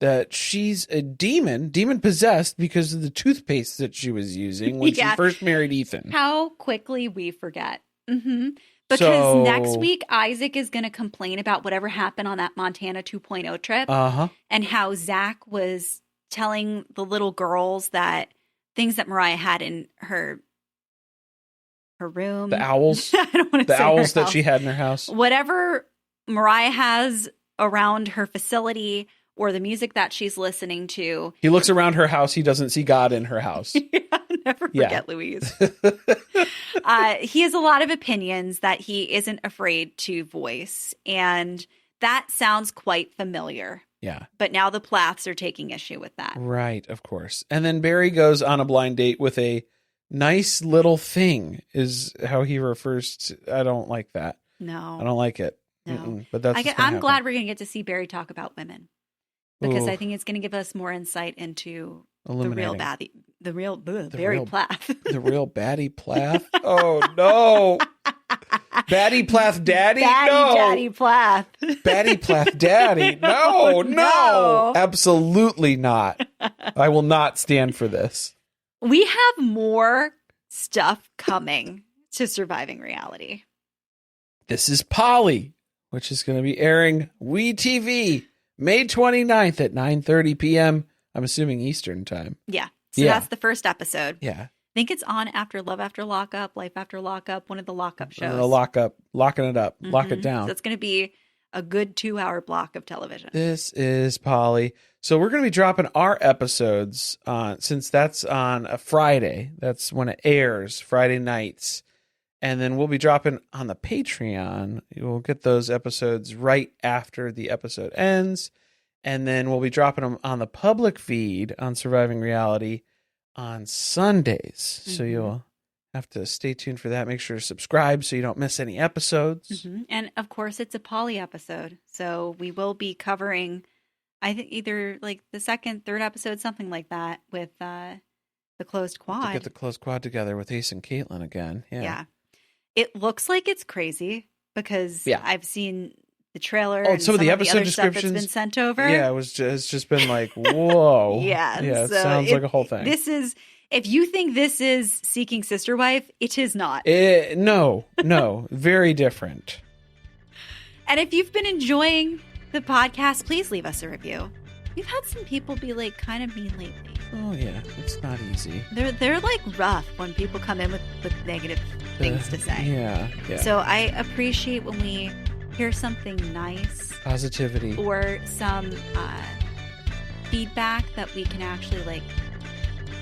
that she's a demon possessed because of the toothpaste that she was using when she first married Ethan. How quickly we forget. Because next week, Isaac is going to complain about whatever happened on that Montana 2.0 trip. And how Zac was telling the little girls that things that Mariah had in her room. The owls. I don't want to say the owls her that house. she had in her house. Whatever Mariah has around her facility or the music that she's listening to. He looks around her house. He doesn't see God in her house. Never forget Louise. He has a lot of opinions that he isn't afraid to voice. And that sounds quite familiar. Yeah. But now the Plaths are taking issue with that. Right, of course. And then Barry goes on a blind date with a nice little thing is how he refers to. I don't like that. No. I don't like it. No. But that's I'm glad we're going to get to see Barry talk about women. Because I think it's going to give us more insight into the real Barry Plath. The real baddie Plath? Oh, no. Baddie Plath daddy? No. Daddy Plath. Baddie Plath daddy? No, no. Absolutely not. I will not stand for this. We have more stuff coming to Surviving Reality. This is Polly, which is going to be airing WeTV May 29th at 9:30 p.m. I'm assuming Eastern time. Yeah. So that's the first episode. Yeah. I think it's on after Love After Lockup, Life After Lockup, one of the lockup shows. Locking it up, lock it down. So it's going to be a good 2-hour block of television. This is Polly. So we're going to be dropping our episodes since that's on a Friday. That's when it airs, Friday nights. And then we'll be dropping on the Patreon. We'll get those episodes right after the episode ends. And then we'll be dropping them on the public feed on Surviving Reality on Sundays. So you'll have to stay tuned for that. Make sure to subscribe so you don't miss any episodes. And of course, it's a Polly episode. So we will be covering, I think, either like the second, third episode, something like that with the closed quad. To get the closed quad together with Ace and Caitlin again. Yeah. It looks like it's crazy because I've seen the trailer and some of the episode other stuff descriptions that's been sent over. Yeah, it's just been like, whoa. Yeah. It so sounds like a whole thing. This is, if you think this is Seeking Sister Wife, it is not. No, very different. And if you've been enjoying the podcast, please leave us a review. We've had some people be like kind of mean lately. Oh yeah, it's not easy. They're like rough when people come in with negative things to say. Yeah. So I appreciate when we hear something nice, positivity, or some feedback that we can actually like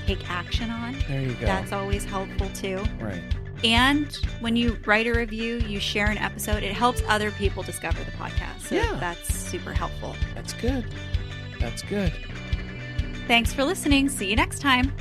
take action on. There you go. That's always helpful too. Right. And when you write a review, you share an episode, it helps other people discover the podcast. So that's super helpful. That's good. That's good. Thanks for listening. See you next time.